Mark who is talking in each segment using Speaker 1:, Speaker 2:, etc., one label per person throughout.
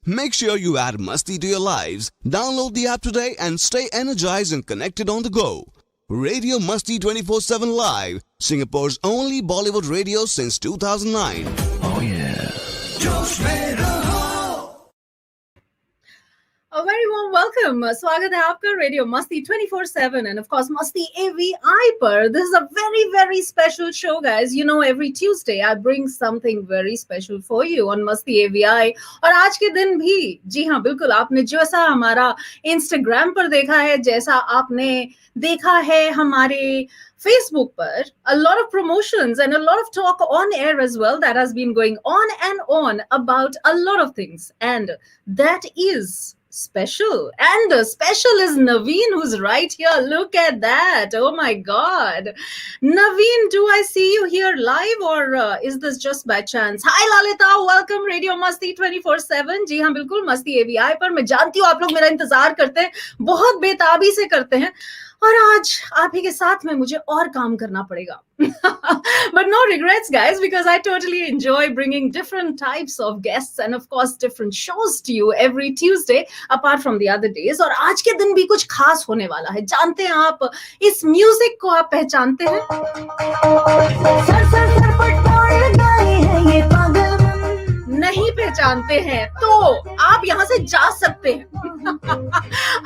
Speaker 1: Make sure you add Masti to your lives. Download the app today and stay energized and connected on the go. Radio Masti 24/7 Live, Singapore's only Bollywood radio since 2009. Oh yeah.
Speaker 2: A very warm welcome. स्वागत है आपका radio मस्ती 24/7 and of course Masti AVI पर. This is a very very special show, guys. You know, every Tuesday I bring something very special for you on Masti AVI. और आज के दिन भी, जी हाँ बिल्कुल, आपने जैसा हमारा Instagram पर देखा है, जैसा आपने देखा है हमारे Facebook पर, a lot of promotions and a lot of talk on air as well that has been going on about a lot of things, and that is special. And special is Naveen, who's right here. Look at that. Oh my God. Naveen, do I see you here live or is this just by chance? Hi Lalita, welcome Radio Masti 24/7. जी हाँ बिल्कुल, Masti AVI पर. मैं जानती हूँ आप लोग मेरा इंतजार करते हैं, बहुत बेताबी से करते हैं, और आज आप ही के साथ में मुझे और काम करना पड़ेगा. But no regrets, guys, because I totally enjoy bringing different types of guests and of course different shows to you every Tuesday apart from the other days. और आज के दिन भी कुछ खास होने वाला है. जानते हैं आप इस म्यूजिक को, आप पहचानते हैं? नहीं पहचानते हैं तो आप यहाँ से जा सकते हैं.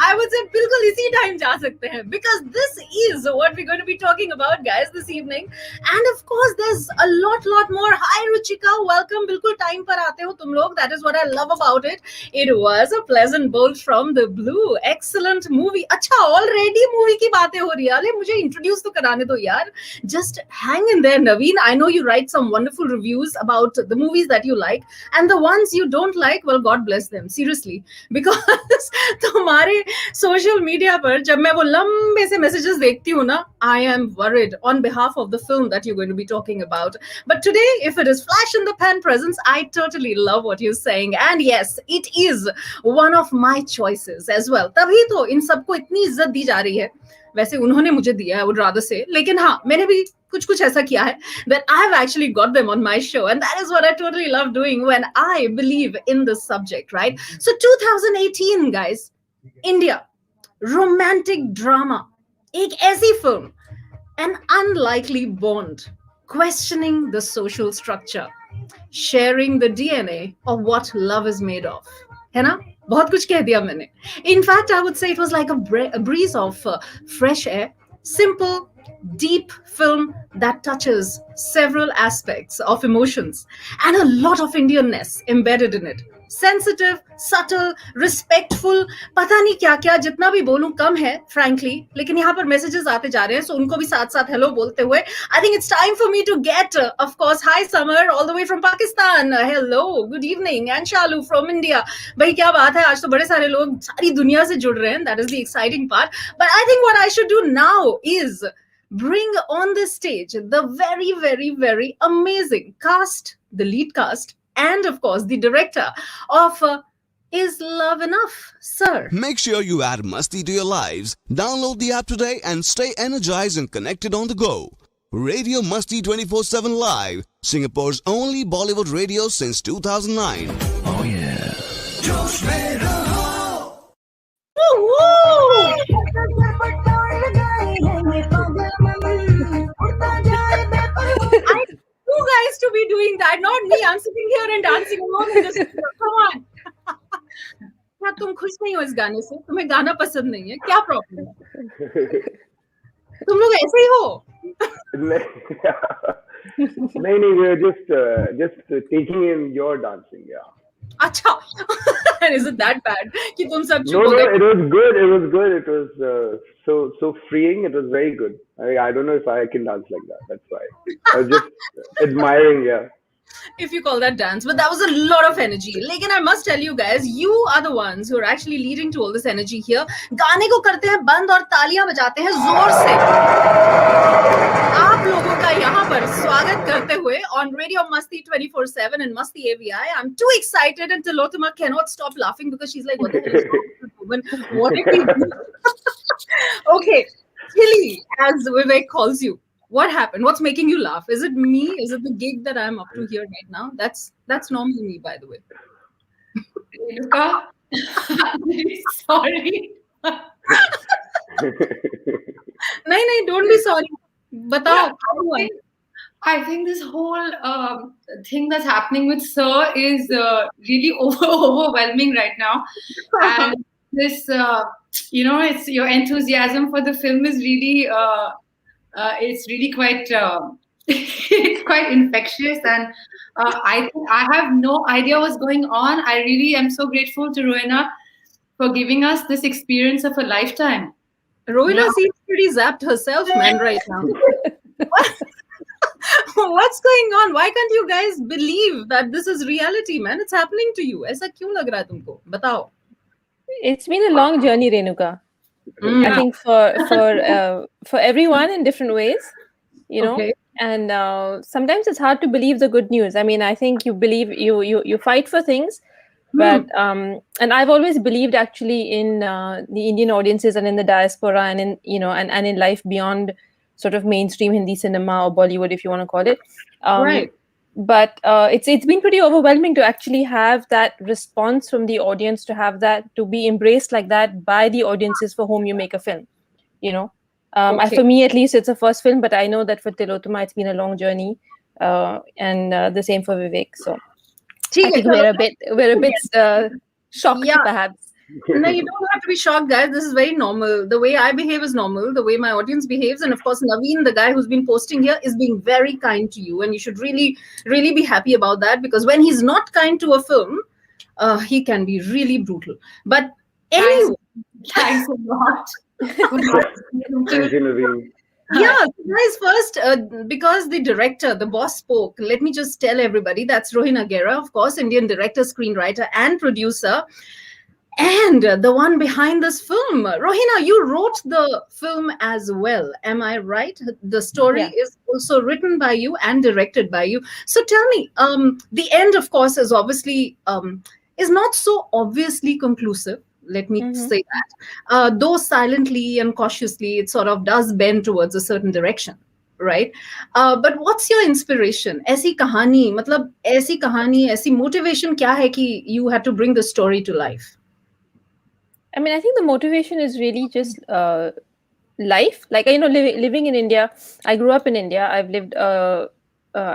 Speaker 2: I would say बिल्कुल इसी टाइम जा सकते हैं, because this is what we're going to be talking about, guys, this evening. And of course there's a lot more. Hi Ruchika, welcome. बिल्कुल टाइम पर आते हो तुम लोग. That is what I love about it. It was a pleasant bolt from the blue. Excellent movie. अच्छा, already movie की बातें हो रही है. अरे मुझे introduce तो कराने दो यार. Just hang in there, Naveen. I know you write some wonderful reviews about the movies that you like, and the ones you don't like, well, God bless them, seriously, because तुम्हारे social media पर जब मैं वो लंबे से messages देखती हूँ ना, I am worried on behalf of the film that you're going to be talking about. But today, if it is flash in the pan presence, I totally love what you're saying, and yes, it is one of my choices as well. तभी तो इन सबको इतनी इज्जत दी जा रही है. वैसे उन्होंने मुझे दिया है, would rather say, लेकिन हाँ, मैंने भी कुछ ऐसा किया है that I have actually got them on my show, and that is what I totally love doing when I believe in this subject, right? So 2018, guys, India, romantic drama, एक ऐसी film, an unlikely bond, questioning the social structure, sharing the DNA of what love is made of, है ना? बहुत कुछ कह दिया मैंने. In fact, I would say it was like a breeze of fresh air, simple, deep film that touches several aspects of emotions and a lot of Indianness embedded in it. Sensitive, subtle, respectful, पता नहीं क्या क्या, जितना भी बोलूं कम है frankly, लेकिन यहाँ पर messages आते जा रहे हैं, so उनको भी साथ साथ hello बोलते हुए I think it's time for me to get, of course, hi Summer all the way from Pakistan, hello, good evening, and Shalu from India. भाई क्या बात है, आज तो बड़े सारे लोग सारी दुनिया से जुड़ रहे हैं, that is the exciting part. But I think what I should do now is bring on the stage the very, very, very amazing cast, the lead cast, and of course the director of Is Love Enough, sir?
Speaker 1: Make sure you add Masti to your lives. Download the app today and stay energized and connected on the go. Radio Masti 24/7 Live, Singapore's only Bollywood radio since 2009. Oh yeah.
Speaker 2: You guys to be doing that, not me. I'm sitting here and dancing along in this. Come on. क्या तुम खुश नहीं हो इस गाने से? तुम्हें गाना पसंद नहीं है? क्या प्रॉब्लम है? तुम लोग ऐसे ही हो?
Speaker 3: नहीं, we're just taking in your dancing, yeah.
Speaker 2: अच्छा, is it that bad कि तुम सब चुप
Speaker 3: No,
Speaker 2: हो गए?
Speaker 3: it was good. It was so freeing. It was very good. I don't know if I can dance like that. That's why I was just admiring, yeah.
Speaker 2: If you call that dance, but that was a lot of energy. Lekin I must tell you guys, you are the ones who are actually leading to all this energy here. गाने को करते हैं बंद और तालियां बजाते हैं जोर से. आप लोगों का यहाँ पर स्वागत करते हुए on Radio Masti 24/7 and Masti AVI. I'm too excited and Tilotama cannot stop laughing because she's like, what the hell is wrong with this woman? What did we do? Okay, Tilly, as Vivek calls you. What happened? What's making you laugh? Is it me? Is it the gig that I'm up to here right now? That's normally me, by the way.
Speaker 4: Renuka, I'm really sorry.
Speaker 2: नहीं, don't be sorry. बताओ.
Speaker 4: I think this whole thing that's happening with Sir is really overwhelming right now, and this, it's your enthusiasm for the film is really, it's really quite, it's quite infectious, and I think I have no idea what's going on. I really am so grateful to Rowena for giving us this experience of a lifetime.
Speaker 2: Rowena seems pretty zapped herself, man, right now. What's going on? Why can't you guys believe that this is reality, man? It's happening to you. ऐसा क्यों लग रहा है तुमको? बताओ.
Speaker 5: It's been a long journey, Renuka. I think for everyone in different ways, you know.
Speaker 2: Okay.
Speaker 5: And sometimes it's hard to believe the good news. I mean, I think you believe you fight for things, but and I've always believed actually in the Indian audiences and in the diaspora and in and in life beyond sort of mainstream Hindi cinema or Bollywood, if you want to call it.
Speaker 2: Right.
Speaker 5: But it's been pretty overwhelming to actually have that response from the audience, to be embraced like that by the audiences for whom you make a film, you know.
Speaker 2: Okay.
Speaker 5: For me, at least, it's a first film, but I know that for Tilotoma, it's been a long journey, and the same for Vivek. So I think we're a bit shocked, perhaps.
Speaker 2: No, you don't have to be shocked, guys. This is very normal. The way I behave is normal. The way my audience behaves, and of course, Naveen, the guy who's been posting here, is being very kind to you, and you should really, really be happy about that, because when he's not kind to a film, he can be really brutal. But anyway,
Speaker 4: Thanks a lot.
Speaker 3: Thank you, Naveen.
Speaker 2: yeah, guys, first, because the director, the boss spoke, let me just tell everybody that's Rohina Gera, of course, Indian director, screenwriter, and producer. And the one behind this film, Rohina, you wrote the film as well. Am I right? The story is also written by you and directed by you. So tell me, the end, of course, is obviously is not so obviously conclusive. Let me say that. Though silently and cautiously, it sort of does bend towards a certain direction. Right? But what's your inspiration? ऐसी कहानी, मतलब ऐसी कहानी, ऐसी motivation क्या है कि you had to bring the story to life?
Speaker 5: I mean, I think the motivation is really just life. Like, living in India, I grew up in India. I've lived, I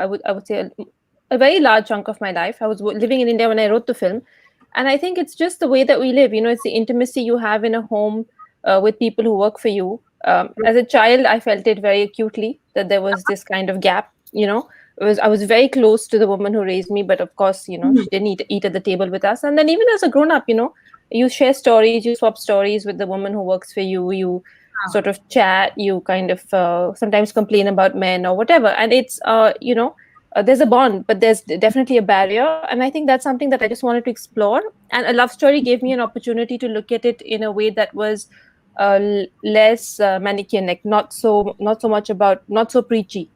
Speaker 5: would say, a very large chunk of my life. I was living in India when I wrote the film. And I think it's just the way that we live. It's the intimacy you have in a home with people who work for you. As a child, I felt it very acutely, that there was this kind of gap, I was very close to the woman who raised me, but of course, she didn't eat at the table with us. And then even as a grown-up, you share stories, you swap stories with the woman who works for you, you sort of chat, you kind of sometimes complain about men or whatever. And it's, there's a bond, but there's definitely a barrier. And I think that's something that I just wanted to explore. And a love story gave me an opportunity to look at it in a way that was less Manichaean, like not so preachy,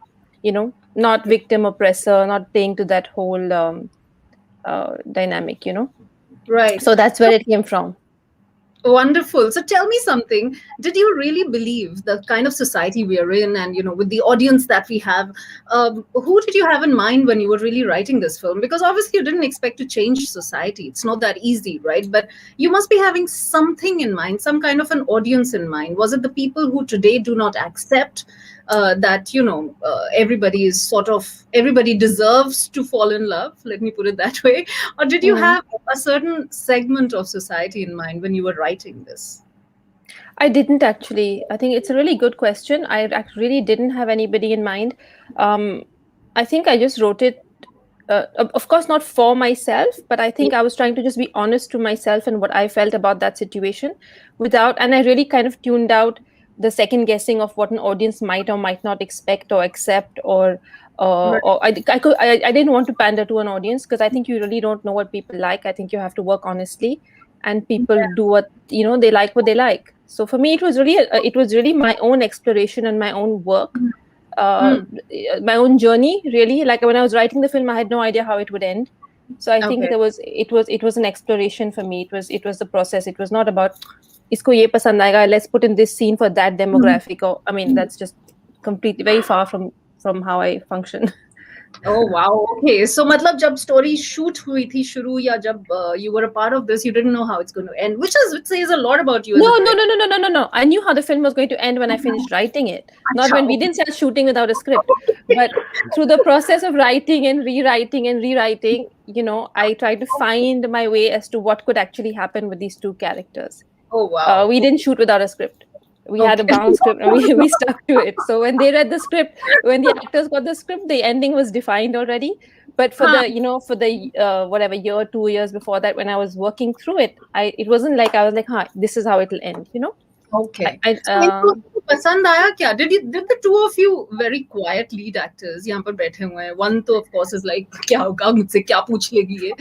Speaker 5: not victim oppressor, not playing to that whole dynamic,
Speaker 2: Right.
Speaker 5: So that's where it came from.
Speaker 2: Wonderful. So tell me something. Did you really believe the kind of society we are in, and with the audience that we have, who did you have in mind when you were really writing this film? Because obviously you didn't expect to change society. It's not that easy, right? But you must be having something in mind, some kind of an audience in mind. Was it the people who today do not accept that everybody deserves to fall in love, let me put it that way? Or did you have a certain segment of society in mind when you were writing this?
Speaker 5: I didn't actually. I think it's a really good question. I really didn't have anybody in mind. I think I just wrote it, of course not for myself, but I think I was trying to just be honest to myself and what I felt about that situation and I really kind of tuned out the second guessing of what an audience might or might not expect or accept, or I didn't want to pander to an audience, because I think you really don't know what people like. I think you have to work honestly, and people do what they like what they like. So for me, it was really my own exploration and my own work, my own journey. Really, like when I was writing the film, I had no idea how it would end. So I think it was an exploration for me. It was the process. It was not about isko ye pasand aayega, let's put in this scene for that demographic. Or I mean, that's just completely very far from how I function.
Speaker 2: Oh wow. Okay. So मतलब जब story shoot हुई थी शुरू या जब you were a part of this, you didn't know how it's going to end, which says a lot about you as a
Speaker 5: No, no,
Speaker 2: director.
Speaker 5: no, no, no, no, no, no. I knew how the film was going to end when I finished writing it. Not
Speaker 2: Acha,
Speaker 5: when we didn't start shooting without a script, but through the process of writing and rewriting, I tried to find my way as to what could actually happen with these two characters.
Speaker 2: Oh wow.
Speaker 5: We didn't shoot without a script. We had a
Speaker 2: Okay.
Speaker 5: bound script and we stuck to it. So when they read the script, when the actors got the script, the ending was defined already. But for the whatever year, 2 years before that, when I was working through it, it wasn't like I was like, this is how it'll end.
Speaker 2: Okay.
Speaker 5: I,
Speaker 2: So इनको पसंद आया क्या? Did the two of you very quiet lead actors यहाँ पर बैठे हुए हैं? One तो of course is like क्या होगा मुझसे क्या पूछ लेगी ये?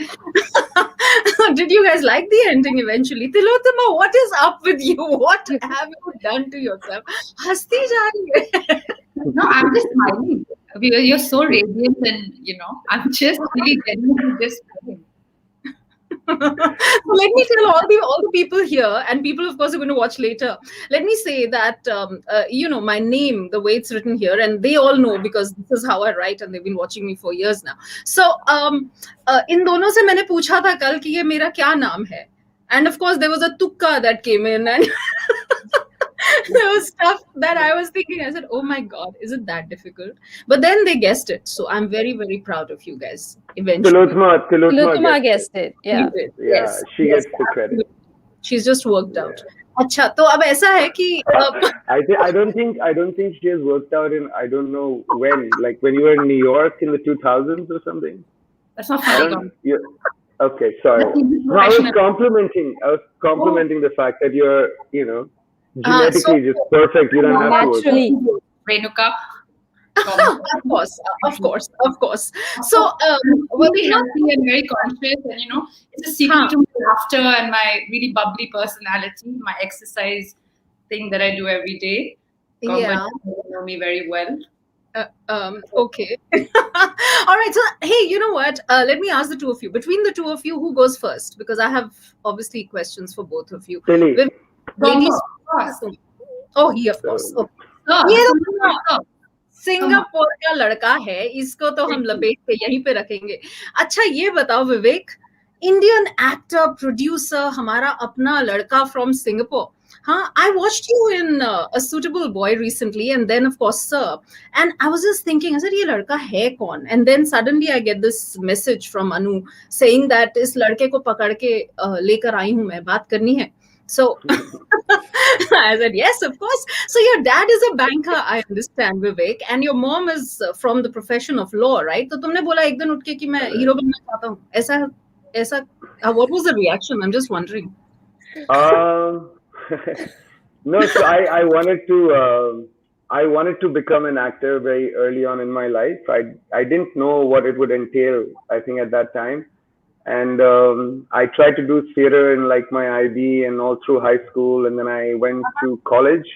Speaker 2: Did you guys like the ending eventually? Tilottama, what is up with you? What have you done to yourself? हंसती जा रही है.
Speaker 4: No, I'm just smiling. You're so radiant, and I'm just really genuinely just smiling.
Speaker 2: So let me tell all the people here, and people of course are going to watch later. Let me say that my name, the way it's written here, and they all know because this is how I write, and they've been watching me for years now. So इन दोनों से मैंने पूछा था कल कि ये मेरा क्या नाम है, and of course there was a tukka that came in, and there was stuff that I was thinking. I said, "Oh my God, is it that difficult?" But then they guessed it, so I'm very, very proud of you guys. Eventually,
Speaker 5: Tilottama guessed it. Yeah.
Speaker 3: Yeah, she gets the credit.
Speaker 2: She's just worked out. अच्छा तो अब ऐसा है कि
Speaker 3: I don't think she has worked out in I don't know when, like when you were in New York in the 2000s or something.
Speaker 4: That's not funny.
Speaker 3: Okay, sorry. No, I was complimenting the fact that you're genetically just perfect. You don't have to work.
Speaker 5: Naturally.
Speaker 4: Renuka.
Speaker 2: Of course. So
Speaker 4: Really healthy and very conscious, and it's a secret to my laughter and my really bubbly personality, my exercise thing that I do every day.
Speaker 2: Yeah.
Speaker 4: You know me very well.
Speaker 2: Okay. All right. So hey, you know what? Let me ask the two of you. Between the two of you, who goes first? Because I have obviously questions for both of you.
Speaker 3: Lily.
Speaker 2: Ladies
Speaker 4: first.
Speaker 2: Oh, he of course. Okay. ये तो Singapore का लड़का है, इसको तो हम लपेट के यहीं पे रखेंगे. अच्छा ये बताओ विवेक, इंडियन एक्टर प्रोड्यूसर हमारा अपना लड़का फ्रॉम सिंगापुर. हाँ, I watched you in A Suitable Boy recently, and then of course Sir, and I was just thinking, I said ये लड़का है कौन? And then suddenly I get this message from Anu saying that इस लड़के को पकड़ के लेकर आई हूँ मैं, बात करनी है. So I said, yes, of course. So your dad is a banker, I understand, Vivek, and your mom is from the profession of law, right? तो तुमने बोला एक दिन उठ के कि मैं हीरो बनना चाहता हूँ. ऐसा what was the reaction? I'm just wondering.
Speaker 3: No, so I wanted to become an actor very early on in my life. I didn't know what it would entail, I think, at that time. And I tried to do theater in like my IB and all through high school, and then I went to college,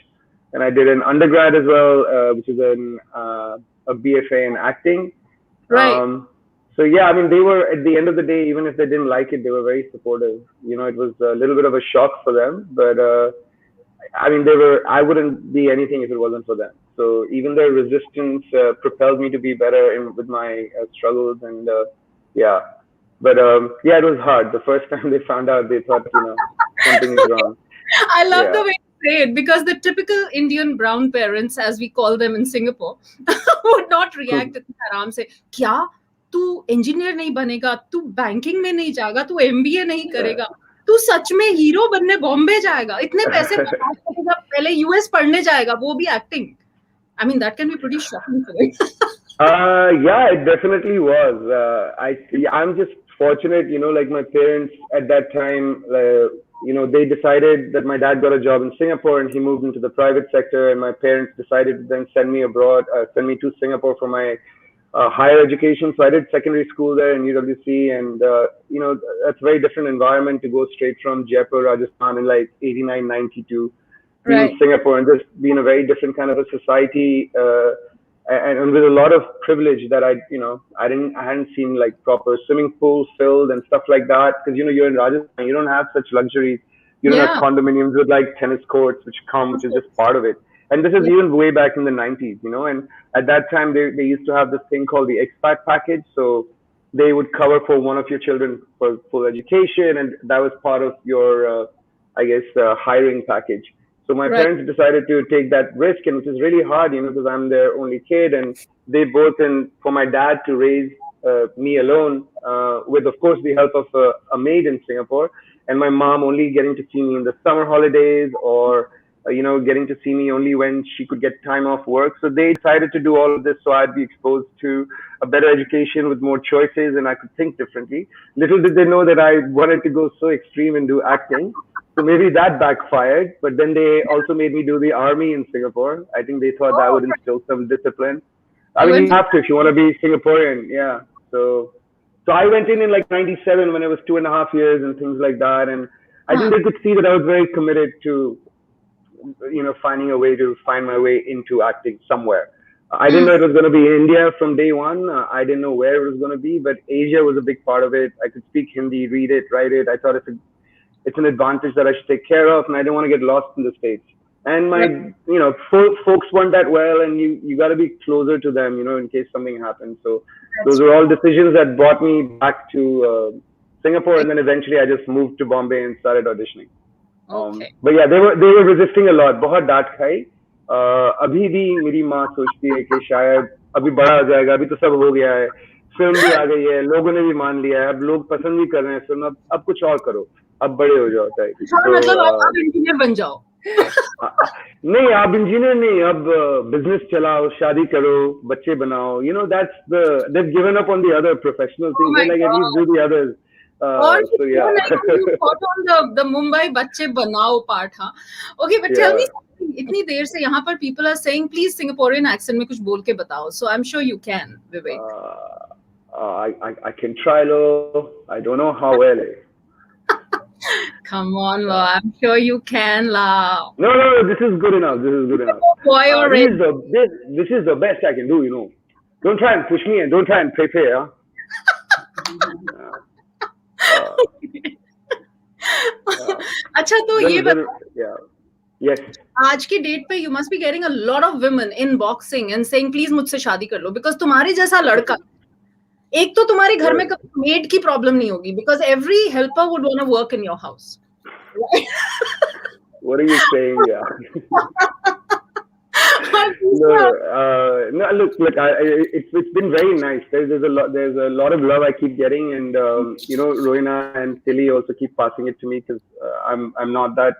Speaker 3: and I did an undergrad as well, which is a BFA in acting.
Speaker 2: Right.
Speaker 3: So yeah, I mean, they were at the end of the day, even if they didn't like it, they were very supportive. It was a little bit of a shock for them, but I mean, I wouldn't be anything if it wasn't for them. So even their resistance propelled me to be better with my struggles, and yeah. But yeah, it was hard. The first time they found out, they thought, something is wrong.
Speaker 2: I love the way you say it, because the typical Indian brown parents, as we call them in Singapore, would not react इतने आराम से. क्या तू engineer नहीं बनेगा, तू banking में नहीं जाएगा, तू MBA नहीं करेगा, तू सच में हीरो बनने बॉम्बे जाएगा, इतने पैसे कमाएगा, पहले US पढ़ने जाएगा, वो भी acting. I mean, that can be pretty shocking for them.
Speaker 3: Yeah, it definitely was. I'm just fortunate, like my parents at that time, they decided that my dad got a job in Singapore and he moved into the private sector, and my parents decided to then send me to Singapore for my higher education. So I did secondary school there in UWC, and that's a very different environment to go straight from Jaipur, Rajasthan in like 89, 92 in Singapore, and just be in a very different kind of a society. And with a lot of privilege that I hadn't seen, like proper swimming pools filled and stuff like that. Because, you're in Rajasthan, you don't have such luxuries. You don't have condominiums with like tennis courts, which is just part of it. And this is even way back in the 90s, you know. And at that time, they used to have this thing called the expat package. So they would cover for one of your children for full education, and that was part of your, I guess, hiring package. So my
Speaker 2: Right.
Speaker 3: parents decided to take that risk, and which is really hard, you know, because I'm their only kid, and they both, and for my dad to raise me alone, with of course the help of a maid in Singapore, and my mom only getting to see me in the summer holidays, or you know, getting to see me only when she could get time off work. So they decided to do all of this so I'd be exposed to a better education with more choices, and I could think differently. Little did they know that I wanted to go so extreme and do acting. So maybe that backfired. But then they also made me do the army in Singapore. I think they thought that would instill some discipline. I
Speaker 2: You
Speaker 3: mean,
Speaker 2: went
Speaker 3: you have to if you want to be Singaporean. Yeah. So I went in like '97 when it was 2.5 years and things like that. And I think they could see that I was very committed to, you know, finding a way to find my way into acting somewhere. I didn't know it was going to be India from day one. I didn't know where it was going to be, but Asia was a big part of it. I could speak Hindi, read it, write it. I thought it's an advantage that I should take care of, and I didn't want to get lost in the States. And my, you know, folks weren't that well, and you got to be closer to them, you know, in case something happens. So those were all decisions that brought me back to Singapore, and then eventually I just moved to Bombay and started auditioning.
Speaker 2: Okay.
Speaker 3: But yeah, they were resisting a lot. बहुत डांट खाई. अभी भी मेरी माँ सोचती है कि शायद अभी बड़ा हो जाएगा, अभी तो सब हो गया है, फिल्म भी आ गई है, लोगों ने भी मान लिया है, अब लोग पसंद भी कर रहे हैं फिल्म, अब कुछ और करो, अब बड़े हो जाओ टाइप.
Speaker 2: मतलब आप इंजीनियर बन जाओ.
Speaker 3: नहीं, आप इंजीनियर नहीं, अब बिजनेस चलाओ, शादी करो, बच्चे बनाओ. You know, they've given up on the other professional things. They're like, at least do the others. So yeah.
Speaker 2: You fought on the Mumbai बच्चे बनाओ part, हाँ. Okay, but tell me, इतनी देर से यहाँ पर people are saying please Singaporean accent में कुछ बोल के बताओ. So I'm sure you can, Vivek.
Speaker 3: I can try, lo. I don't know how well.
Speaker 2: Come on, la. I'm sure you can, la.
Speaker 3: No, this is good enough.
Speaker 2: Boy already.
Speaker 3: This is the best I can do, you know. Don't try and push me and don't try and prepare.
Speaker 2: अच्छा तो ये
Speaker 3: Yes.
Speaker 2: आज की date पे you must be getting a lot of women inboxing and saying please मुझसे शादी कर लो because तुम्हारे जैसा लड़का एक तो तुम्हारे घर में कभी मेड की प्रॉब्लम नहीं होगी because every helper would want to work in your house.
Speaker 3: What are you saying? Yeah. No, look, it's been very nice. There's a lot of love I keep getting, and you know, Rohina and Tilly also keep passing it to me because I'm not that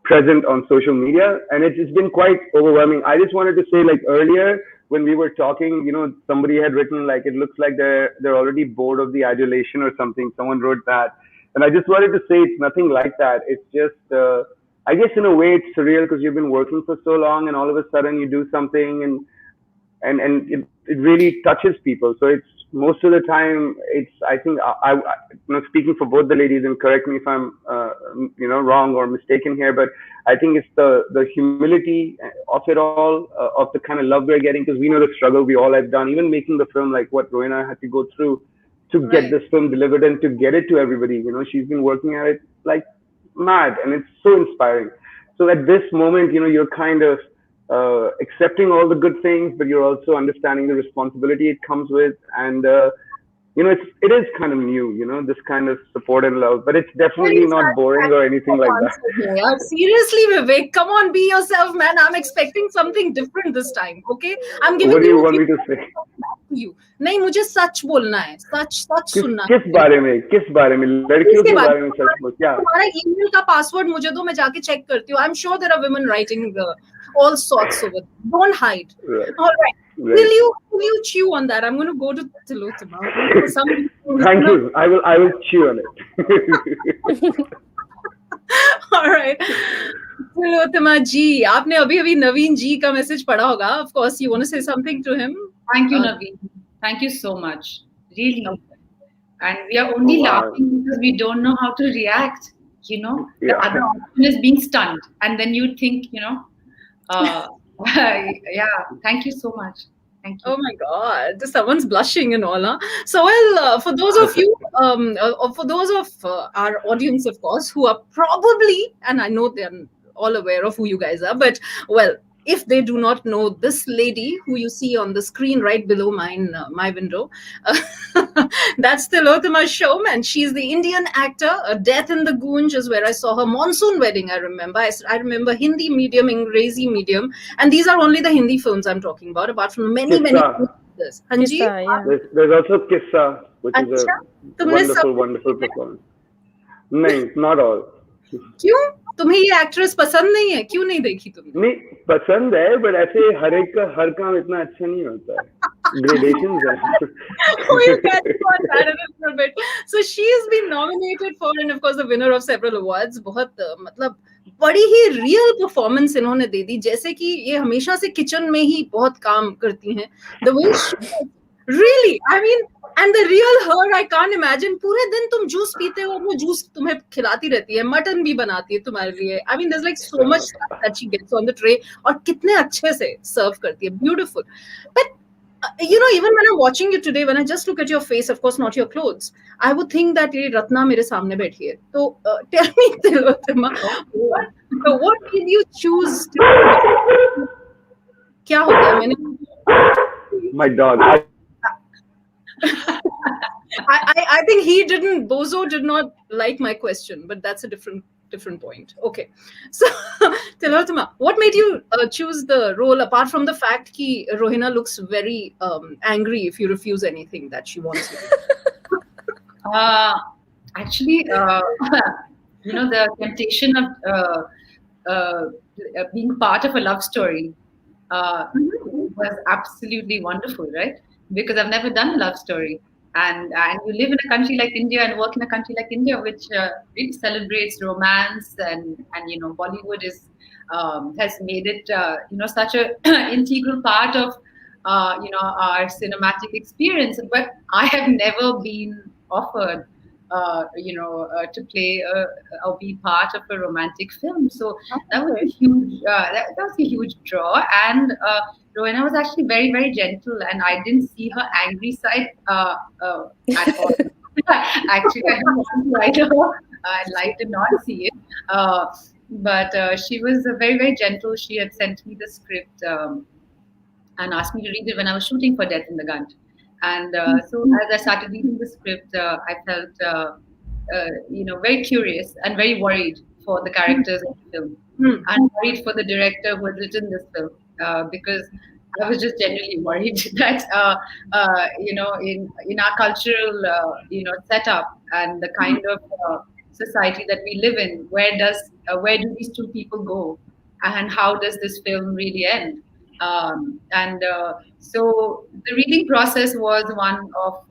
Speaker 3: present on social media, and it's been quite overwhelming. I just wanted to say, like earlier when we were talking, you know, somebody had written like it looks like they're already bored of the adulation or something. Someone wrote that, and I just wanted to say it's nothing like that. It's just I guess in a way it's surreal because you've been working for so long and all of a sudden you do something and it really touches people. So it's most of the time I think I you know, speaking for both the ladies, and correct me if I'm you know, wrong or mistaken here, but I think it's the humility of it all, of the kind of love we're getting, because we know the struggle we all have done, even making the film, like what Rohina had to go through to get this film delivered and to get it to everybody. You know, she's been working at it like mad, and it's so inspiring. So at this moment, you know, you're kind of accepting all the good things, but you're also understanding the responsibility it comes with, and you know, it is kind of new, you know, this kind of support and love, but it's definitely not boring or anything like that.
Speaker 2: Seriously, Vivek, come on, be yourself, man. I'm expecting something different this time. Okay, I'm giving
Speaker 3: what do you want me to say?
Speaker 2: You. नहीं, मुझे सच बोलना है, सच सुनना है.
Speaker 3: किस बारे में लड़कियों के बारे में सच बोल क्या?
Speaker 2: तुम्हारा ईमेल का पासवर्ड मुझे दो, मैं जाके चेक करती हूँ. I'm sure there are women writing all sorts of it. Don't hide.
Speaker 3: Right.
Speaker 2: All right. Will you chew on that? I'm going to go to Tilotama.
Speaker 3: Thank you. I will chew on it.
Speaker 2: All right. Tilotama ji, आपने अभी नवीन जी का message पढ़ा होगा. Of course, you want to say something to him?
Speaker 4: Thank you, Naveen. Thank you so much. Really. And we are only laughing because we don't know how to react. You know, the other option is being stunned, and then you think, you know, yeah. Thank you so much. Thank you.
Speaker 2: Oh my God, someone's blushing and all, huh? So, well, for those of you, for those of our audience, of course, who are probably, and I know they're all aware of who you guys are. But well, if they do not know this lady who you see on the screen right below my window, that's Tilottama Showman. She's the Indian actor. Death in the Gunj is where I saw her. Monsoon Wedding, I remember. I remember Hindi medium, Angrezi medium. And these are only the Hindi films I'm talking about, apart from many
Speaker 3: Kissa.
Speaker 2: Hanji?
Speaker 5: Kissa, yeah.
Speaker 3: There's also Kissa, which is a
Speaker 2: तुमने सब
Speaker 3: wonderful performance. No, not all.
Speaker 2: क्यों? तुम्हें ये actress पसंद नहीं है? क्यों नहीं देखी तुमने?
Speaker 3: नहीं पसंद है, but ऐसे हर एक का हर काम इतना अच्छा नहीं होता है. Gradations है.
Speaker 2: Oh, you catch on that a little bit. So she has been nominated for, and of course the winner of several awards. बहुत मतलब बड़ी ही रियल परफॉर्मेंस इन्होंने दे दी, जैसे कि ये हमेशा से किचन में ही बहुत काम करती हैं. The way she really, I mean, and the real her, I can't imagine. पूरे दिन तुम जूस पीते हो, वो जूस तुम्हें खिलाती रहती है, मटन भी बनाती है तुम्हारे लिए. I mean, there's like so much stuff that she gets on the tray, और कितने अच्छे से serve करती है. Beautiful. But you know, even when I'm watching you today, when I just look at your face, of course not your clothes, I would think that ये रत्ना मेरे सामने बैठी है. तो tell me, Tilottama, what did you choose to? क्या हो गया? मैंने
Speaker 3: My dog.
Speaker 2: I think Bozo did not like my question, but that's a different point. Okay, so Tilottama, what made you choose the role, apart from the fact that Rohina looks very angry if you refuse anything that she wants you?
Speaker 4: Actually, you know, the temptation of being part of a love story was absolutely wonderful, right? Because I've never done a love story. And you live in a country like India and work in a country like India, which really celebrates romance, and you know, Bollywood has made it you know, such a integral part of you know, our cinematic experience. But I have never been offered you know, to play or be part of a romantic film. So that was a huge that was a huge draw. And Rohina was actually very, very gentle, and I didn't see her angry side at all. Actually, I didn't want to write her. I'd like to not see it. But she was very, very gentle. She had sent me the script and asked me to read it when I was shooting for Death in the Gunj. And so as I started reading the script, I felt you know, very curious and very worried for the characters of the film, and worried for the director who had written this film, because I was just genuinely worried that you know, in our cultural you know, setup and the kind of society that we live in, where do these two people go, and how does this film really end? So the reading process was one of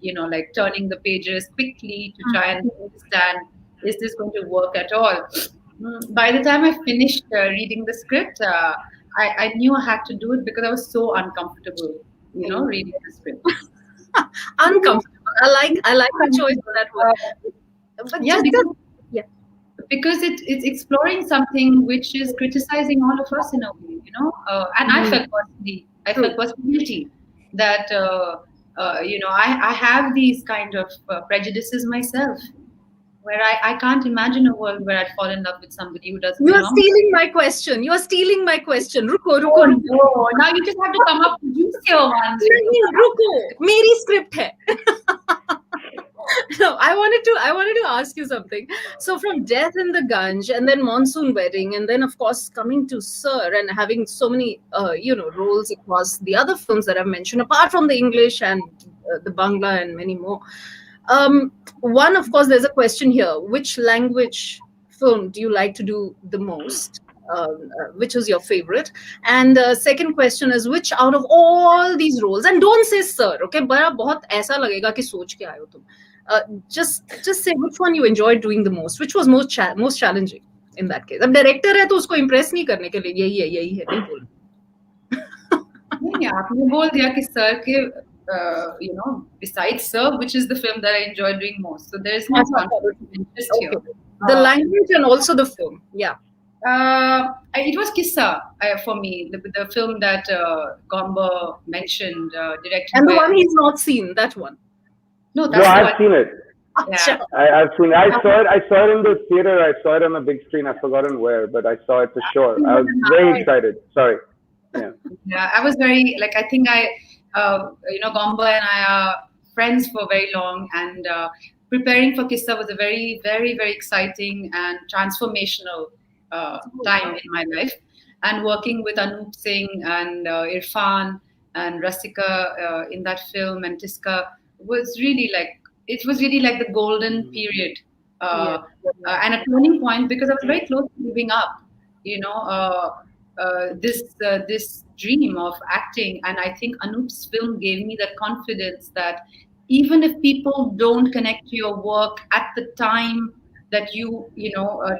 Speaker 4: you know, like turning the pages quickly to try and understand, is this going to work at all? By the time I finished reading the script, I knew I had to do it, because I was so uncomfortable, you know, reading the script.
Speaker 2: Uncomfortable. I like the choice for that word. But
Speaker 4: Yeah,
Speaker 2: yeah.
Speaker 4: because it's exploring something which is criticizing all of us in a way, you know. And I felt personally guilty that you know, I have these kind of prejudices myself, where I can't imagine a world where I'd fall in love with somebody who doesn't
Speaker 2: You are
Speaker 4: belong.
Speaker 2: stealing my question. You are stealing my question. Ruko.
Speaker 4: Oh, no. Now you just have to come up with juicier ones.
Speaker 2: नहीं, रुको. मेरी script है. No, I wanted to ask you something. So from Death in the Gunj, and then Monsoon Wedding, and then of course coming to Sir, and having so many you know, roles across the other films that I've mentioned, apart from the English and the Bangla and many more. One, of course, there's a question here: which language film do you like to do the most? Which is your favorite? And second question is, which out of all these roles, and don't say sir, okay? बड़ा बहुत ऐसा लगेगा कि सोच के आए हो तुम. Just say which one you enjoyed doing the most. Which was most challenging in that case? अब director है तो उसको impress नहीं करने के लिए यही है नहीं बोल.
Speaker 4: नहीं, आपने बोल दिया कि sir के you know, besides Sir, which is the film that I enjoyed doing most. So there is no interest here.
Speaker 2: The language and also the film, yeah.
Speaker 4: It was Kissa for me, the film that Gomba mentioned, directed.
Speaker 2: And the
Speaker 4: by,
Speaker 2: one he's not seen, that one.
Speaker 4: No, that's
Speaker 3: I've seen it.
Speaker 4: Yeah.
Speaker 3: I've seen. I saw it in the theater. I saw it on a big screen. I've forgotten where, but I saw it for sure. I was very excited. Sorry. Yeah.
Speaker 4: Yeah, I was very like I think Gomba and I are friends for very long, and preparing for Kissa was a very, very, very exciting and transformational time in my life. And working with Anup Singh and Irfan and Rasika in that film and Tiska was really like it was really like the golden period and a turning point because I was very close to giving up. You know. This dream of acting, and I think Anup's film gave me that confidence that even if people don't connect to your work at the time that to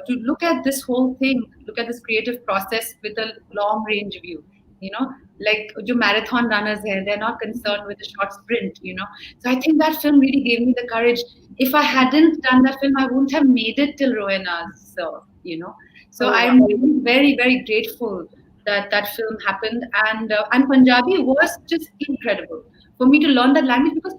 Speaker 4: look at this whole thing, look at this creative process with a long range view, like jo marathon runners here, they're not concerned with a short sprint, So I think that film really gave me the courage. If I hadn't done that film, I wouldn't have made it till Rowena's, So I'm very, very grateful that that film happened, and Punjabi was just incredible for me to learn that language because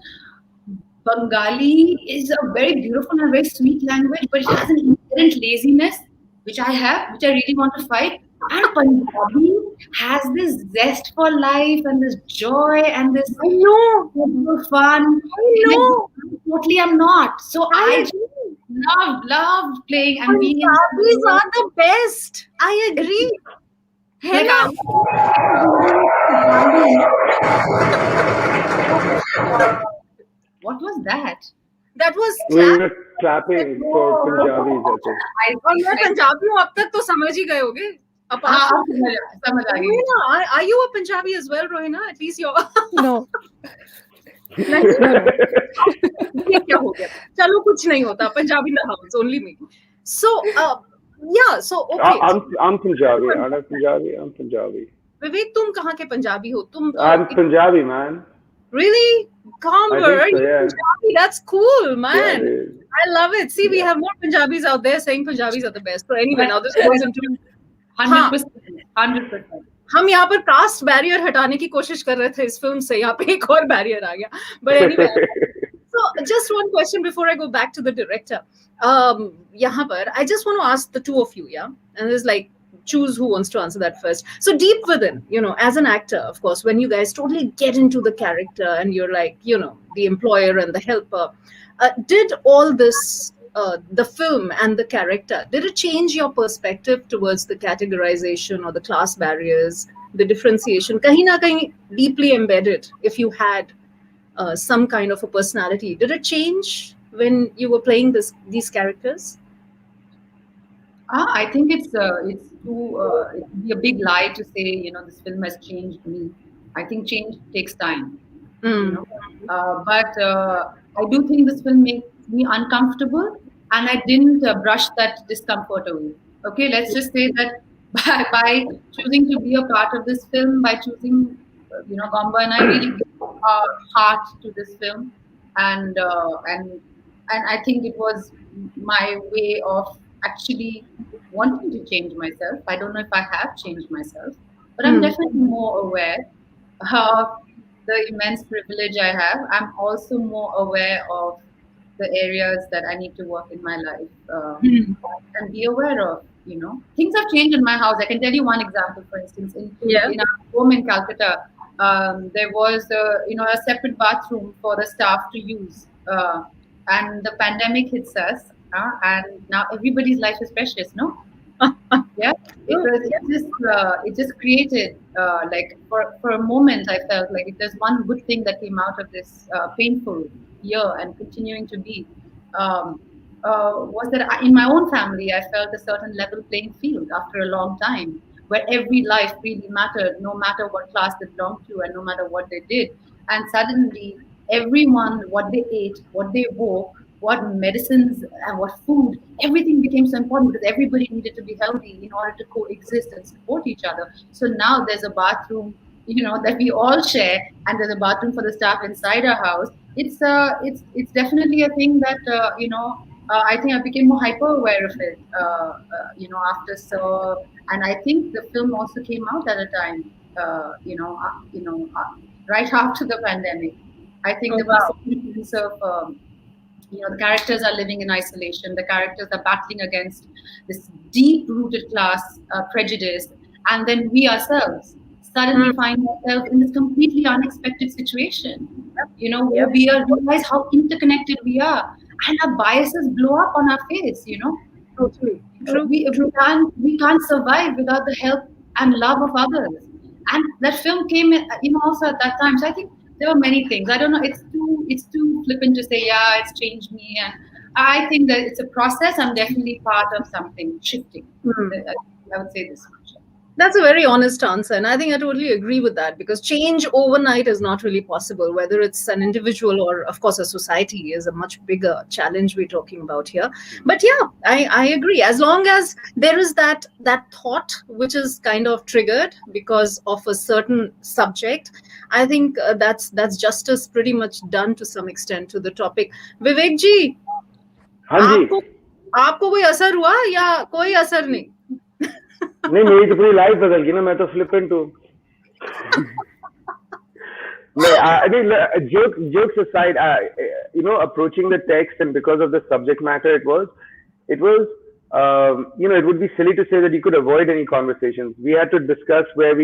Speaker 4: Bengali is a very beautiful and very sweet language, but it has an inherent laziness, which I have, which I really want to fight. And Punjabi has this zest for life and this joy and this fun. Totally, I'm not. So I loved playing and being in.
Speaker 2: Punjabis are the best. I agree.
Speaker 4: What was that?
Speaker 2: That was
Speaker 3: We were clapping for Punjabis. I think.
Speaker 2: और मैं पंजाबी हूँ अब तक तो समझ ही गए होगे.
Speaker 4: समझ आ गई.
Speaker 2: Are you a Punjabi as well, Rohina? At least you're.
Speaker 5: No.
Speaker 2: ये क्या हो गया? चलो कुछ नहीं होता. Punjabi in the house, only me. So so okay.
Speaker 3: I'm Punjabi. I'm Punjabi.
Speaker 2: विवेक तुम कहाँ के पंजाबी हो?
Speaker 3: I'm Punjabi, man.
Speaker 2: Really? Convert?
Speaker 3: So, yeah.
Speaker 2: Punjabi, that's cool, man.
Speaker 3: Yeah,
Speaker 2: I love it. See, we have more Punjabis out there saying Punjabis are the best. So anyway, now this goes into
Speaker 4: 100%.
Speaker 2: हम यहाँ पर cast barrier हटाने की कोशिश कर रहे थे इस फिल्म से. यहाँ पे एक और बैरियर आ गया. But anyway, so just one question before I go back to the director. यहाँ पर I just want to ask the two of you, yeah, and it's like choose who wants to answer that first. So deep within, as an actor, of course, when you guys totally get into the character and you're like, the employer and the helper, did all this, the film and the character, did it change your perspective towards the categorization or the class barriers, the differentiation? Kahin na kahin deeply embedded, if you had some kind of a personality, did it change when you were playing these characters?
Speaker 4: I think it's it'd be a big lie to say this film has changed me. I think change takes time. But I do think this film makes me uncomfortable, and I didn't brush that discomfort away. Okay, let's just say that by choosing to be a part of this film, by choosing Gomba and I really gave our heart to this film, and I think it was my way of actually wanting to change myself. I don't know if I have changed myself, but I'm definitely more aware of the immense privilege I have. I'm also more aware of the areas that I need to work in my life and be aware of. Things have changed in my house. I can tell you one example, for instance. In our home in Calcutta, there was a separate bathroom for the staff to use, and the pandemic hits us. And now everybody's life is precious, no? Yeah, it just created like for a moment I felt like if there's one good thing that came out of this painful year and continuing to be was that in my own family I felt a certain level playing field after a long time where every life really mattered, no matter what class they belonged to and no matter what they did. And suddenly everyone, what they ate, what they wore, what medicines and what food, everything became so important because everybody needed to be healthy in order to coexist and support each other. So now there's a bathroom, that we all share, and there's a bathroom for the staff inside our house. It's definitely a thing that I think I became more hyper aware of it, after so, and I think the film also came out at a time, right after the pandemic. I think there was a sense of the characters are living in isolation. The characters are battling against this deep-rooted class prejudice, and then we ourselves suddenly find ourselves in this completely unexpected situation. Where we realize how interconnected we are, and our biases blow up on our face.
Speaker 2: Totally. True.
Speaker 4: We can't survive without the help and love of others. And that film came in, also at that time. So I think there were many things. I don't know. It's too flippant to say, yeah, it's changed me. And I think that it's a process. I'm definitely part of something shifting. I would say this much.
Speaker 2: That's a very honest answer. And I think I totally agree with that, because change overnight is not really possible, whether it's an individual or, of course, a society is a much bigger challenge we're talking about here. But yeah, I agree. As long as there is that thought which is kind of triggered because of a certain subject, I think that's justice pretty much done to some extent to the topic. Vivek ji, आपको कोई असर हुआ या कोई असर नहीं?
Speaker 3: नहीं, मेरी तो पूरी लाइफ बदल गई ना, मैं तो फ्लिपेंट हूँ. I mean, jokes aside, approaching the text and because of the subject matter, it was, it would be silly to say that you could avoid any conversations. We had to discuss what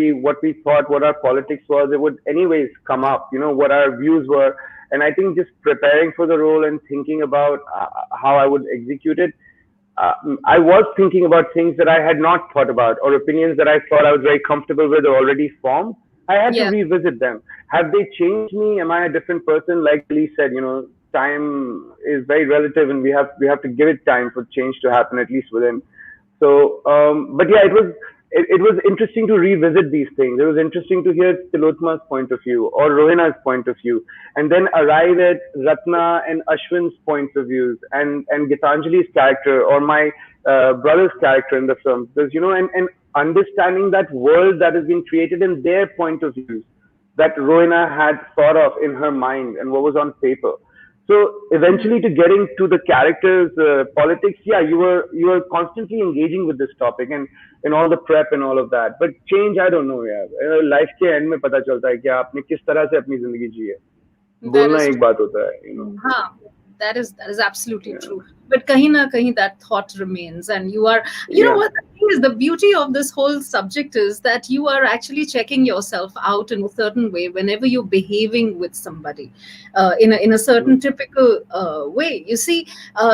Speaker 3: we thought, what our politics was. It would anyways come up, what our views were. And I think just preparing for the role and thinking about how I would execute it, I was thinking about things that I had not thought about, or opinions that I thought I was very comfortable with or already formed. I had to revisit them. Have they changed me? Am I a different person? Like Lee said, time is very relative, and we have to give it time for change to happen, at least within. So, but yeah, it was interesting to revisit these things. It was interesting to hear Tilotma's point of view or Rohina's point of view, and then arrive at Ratna and Ashwin's points of views, and Gitanjali's character or my brother's character in the film. Because and understanding that world that has been created in their point of views that Rohina had thought of in her mind and what was on paper. So eventually, to getting to the characters' politics, yeah, you were constantly engaging with this topic and all the prep and all of that. But change, I don't know, यार. Life के end में पता चलता है कि आपने किस तरह से अपनी जिंदगी जी है. बोलना एक बात होता है,
Speaker 2: हाँ, that is absolutely true. But kahin na kahin that thought remains, and you are, know what the thing is, the beauty of this whole subject is that you are actually checking yourself out in a certain way whenever you're behaving with somebody, in a certain typical way. You see,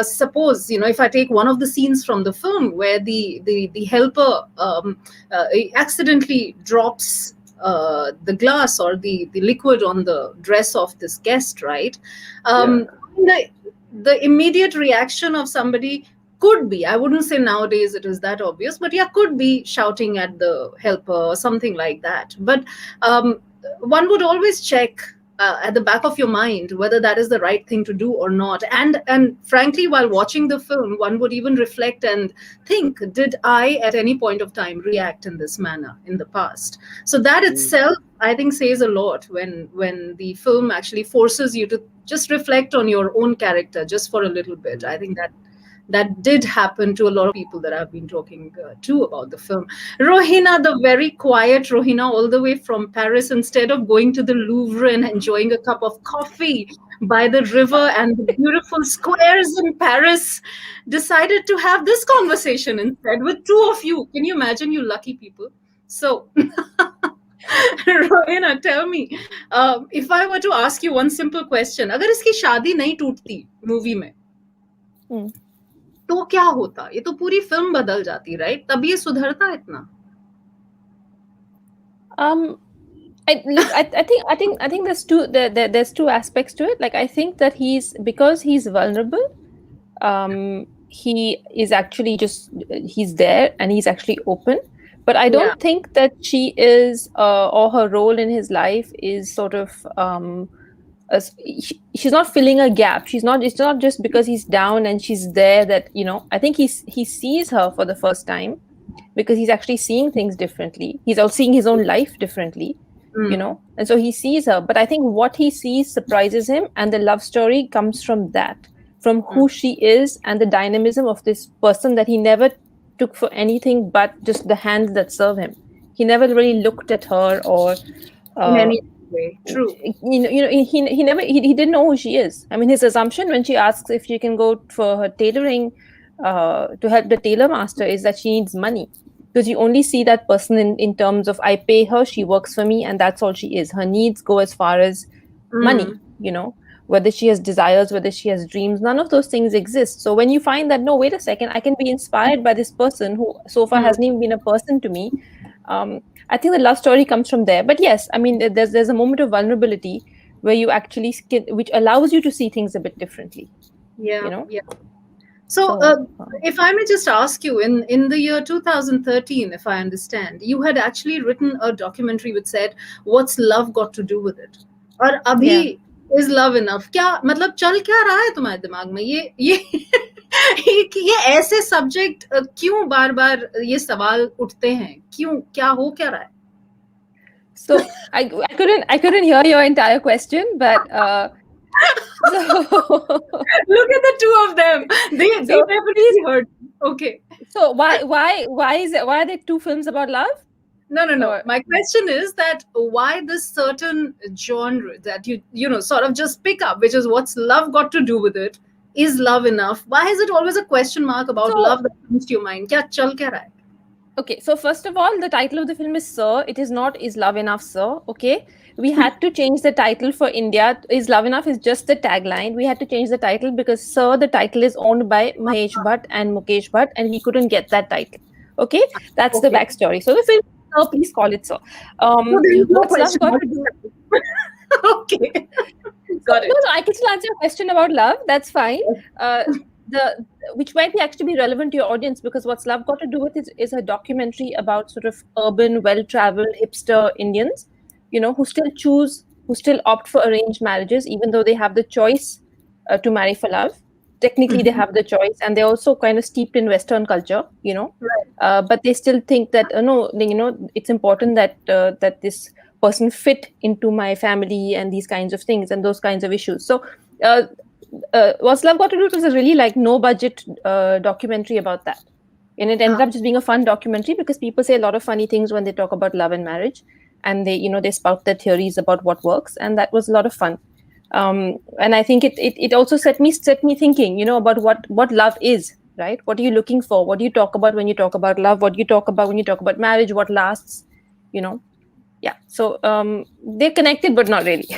Speaker 2: suppose if I take one of the scenes from the film where the helper accidentally drops the glass or the liquid on the dress of this guest, right? The immediate reaction of somebody could be, I wouldn't say nowadays it is that obvious, but yeah, could be shouting at the helper or something like that. But one would always check at the back of your mind whether that is the right thing to do or not. And frankly, while watching the film, one would even reflect and think, did I at any point of time react in this manner in the past? So that itself, I think, says a lot when the film actually forces you to just reflect on your own character just for a little bit. I think that did happen to a lot of people that I've been talking to about the film. Rohina, the very quiet Rohina, all the way from Paris, instead of going to the Louvre and enjoying a cup of coffee by the river and the beautiful squares in Paris, decided to have this conversation instead with two of you. Can you imagine, you lucky people? So, Rohina, tell me, if I were to ask you one simple question, अगर इसकी शादी नहीं टूटती movie में, तो क्या होता? ये तो पूरी फिल्म बदल जाती, राइट? तब ये सुधरता इतना?
Speaker 5: I think there's two aspects to it. Like, I think that because he's vulnerable, he is actually he's there and he's actually open. But I don't think that she is, or her role in his life is sort of, she's not filling a gap. It's not just because he's down and she's there that, I think he sees her for the first time because he's actually seeing things differently. He's also seeing his own life differently, and so he sees her. But I think what he sees surprises him, and the love story comes from that, from who she is and the dynamism of this person that he never took for anything but just the hands that serve him. He never really looked at her or
Speaker 2: way. True.
Speaker 5: He didn't know who she is. I mean, his assumption when she asks if she can go for her tailoring to help the tailor master is that she needs money, because you only see that person in terms of, I pay her, she works for me, and that's all she is. Her needs go as far as money, whether she has desires, whether she has dreams, none of those things exist. So when you find that, no, wait a second, I can be inspired by this person who so far hasn't even been a person to me, I think the love story comes from there. But yes, I mean, there's a moment of vulnerability where you actually which allows you to see things a bit differently.
Speaker 2: Yeah. So, if I may just ask you, in the year 2013, if I understand, you had actually written a documentary which said, "What's love got to do with it?" और अभी is love enough? क्या मतलब चल क्या रहा है तुम्हारे दिमाग में? ये ऐसे सब्जेक्ट क्यों बार-बार ये सवाल उठते हैं? क्यों, क्या हो क्या रहा है?
Speaker 5: So I couldn't hear your entire question, but so,
Speaker 2: look at the two of them. They definitely heard. Okay.
Speaker 5: So why are there two films about love?
Speaker 2: No. My question is that why this certain genre that you sort of just pick up, which is what's love got to do with it? Is love enough? Why is it always a question mark about love that comes to your mind? Kya chal kya raha hai?
Speaker 5: Okay, so first of all, the title of the film is Sir. It is not Is Love Enough, Sir? Okay, we had to change the title for India. Is Love Enough is just the tagline. We had to change the title because Sir, the title is owned by Mahesh Bhatt and Mukesh Bhatt, and we couldn't get that title. Okay, that's the backstory. So the film, Sir, please call it Sir. What's love got to do?
Speaker 2: Okay, got it.
Speaker 5: No, I can still answer your question about love. That's fine. Which might be actually relevant to your audience, because what's love got to do with it is a documentary about sort of urban, well-traveled hipster Indians, who still opt for arranged marriages, even though they have the choice to marry for love. Technically, they have the choice, and they're also kind of steeped in Western culture,
Speaker 2: Right.
Speaker 5: but they still think that it's important that this person fit into my family and these kinds of things and those kinds of issues. So what's love got to do with it was a really no budget documentary about that, and it ended up just being a fun documentary because people say a lot of funny things when they talk about love and marriage, and they spout their theories about what works, and that was a lot of fun. And I think it also set me thinking, about what love is, right? What are you looking for? What do you talk about when you talk about love? What do you talk about when you talk about marriage? What lasts? Yeah. So they're connected, but not really.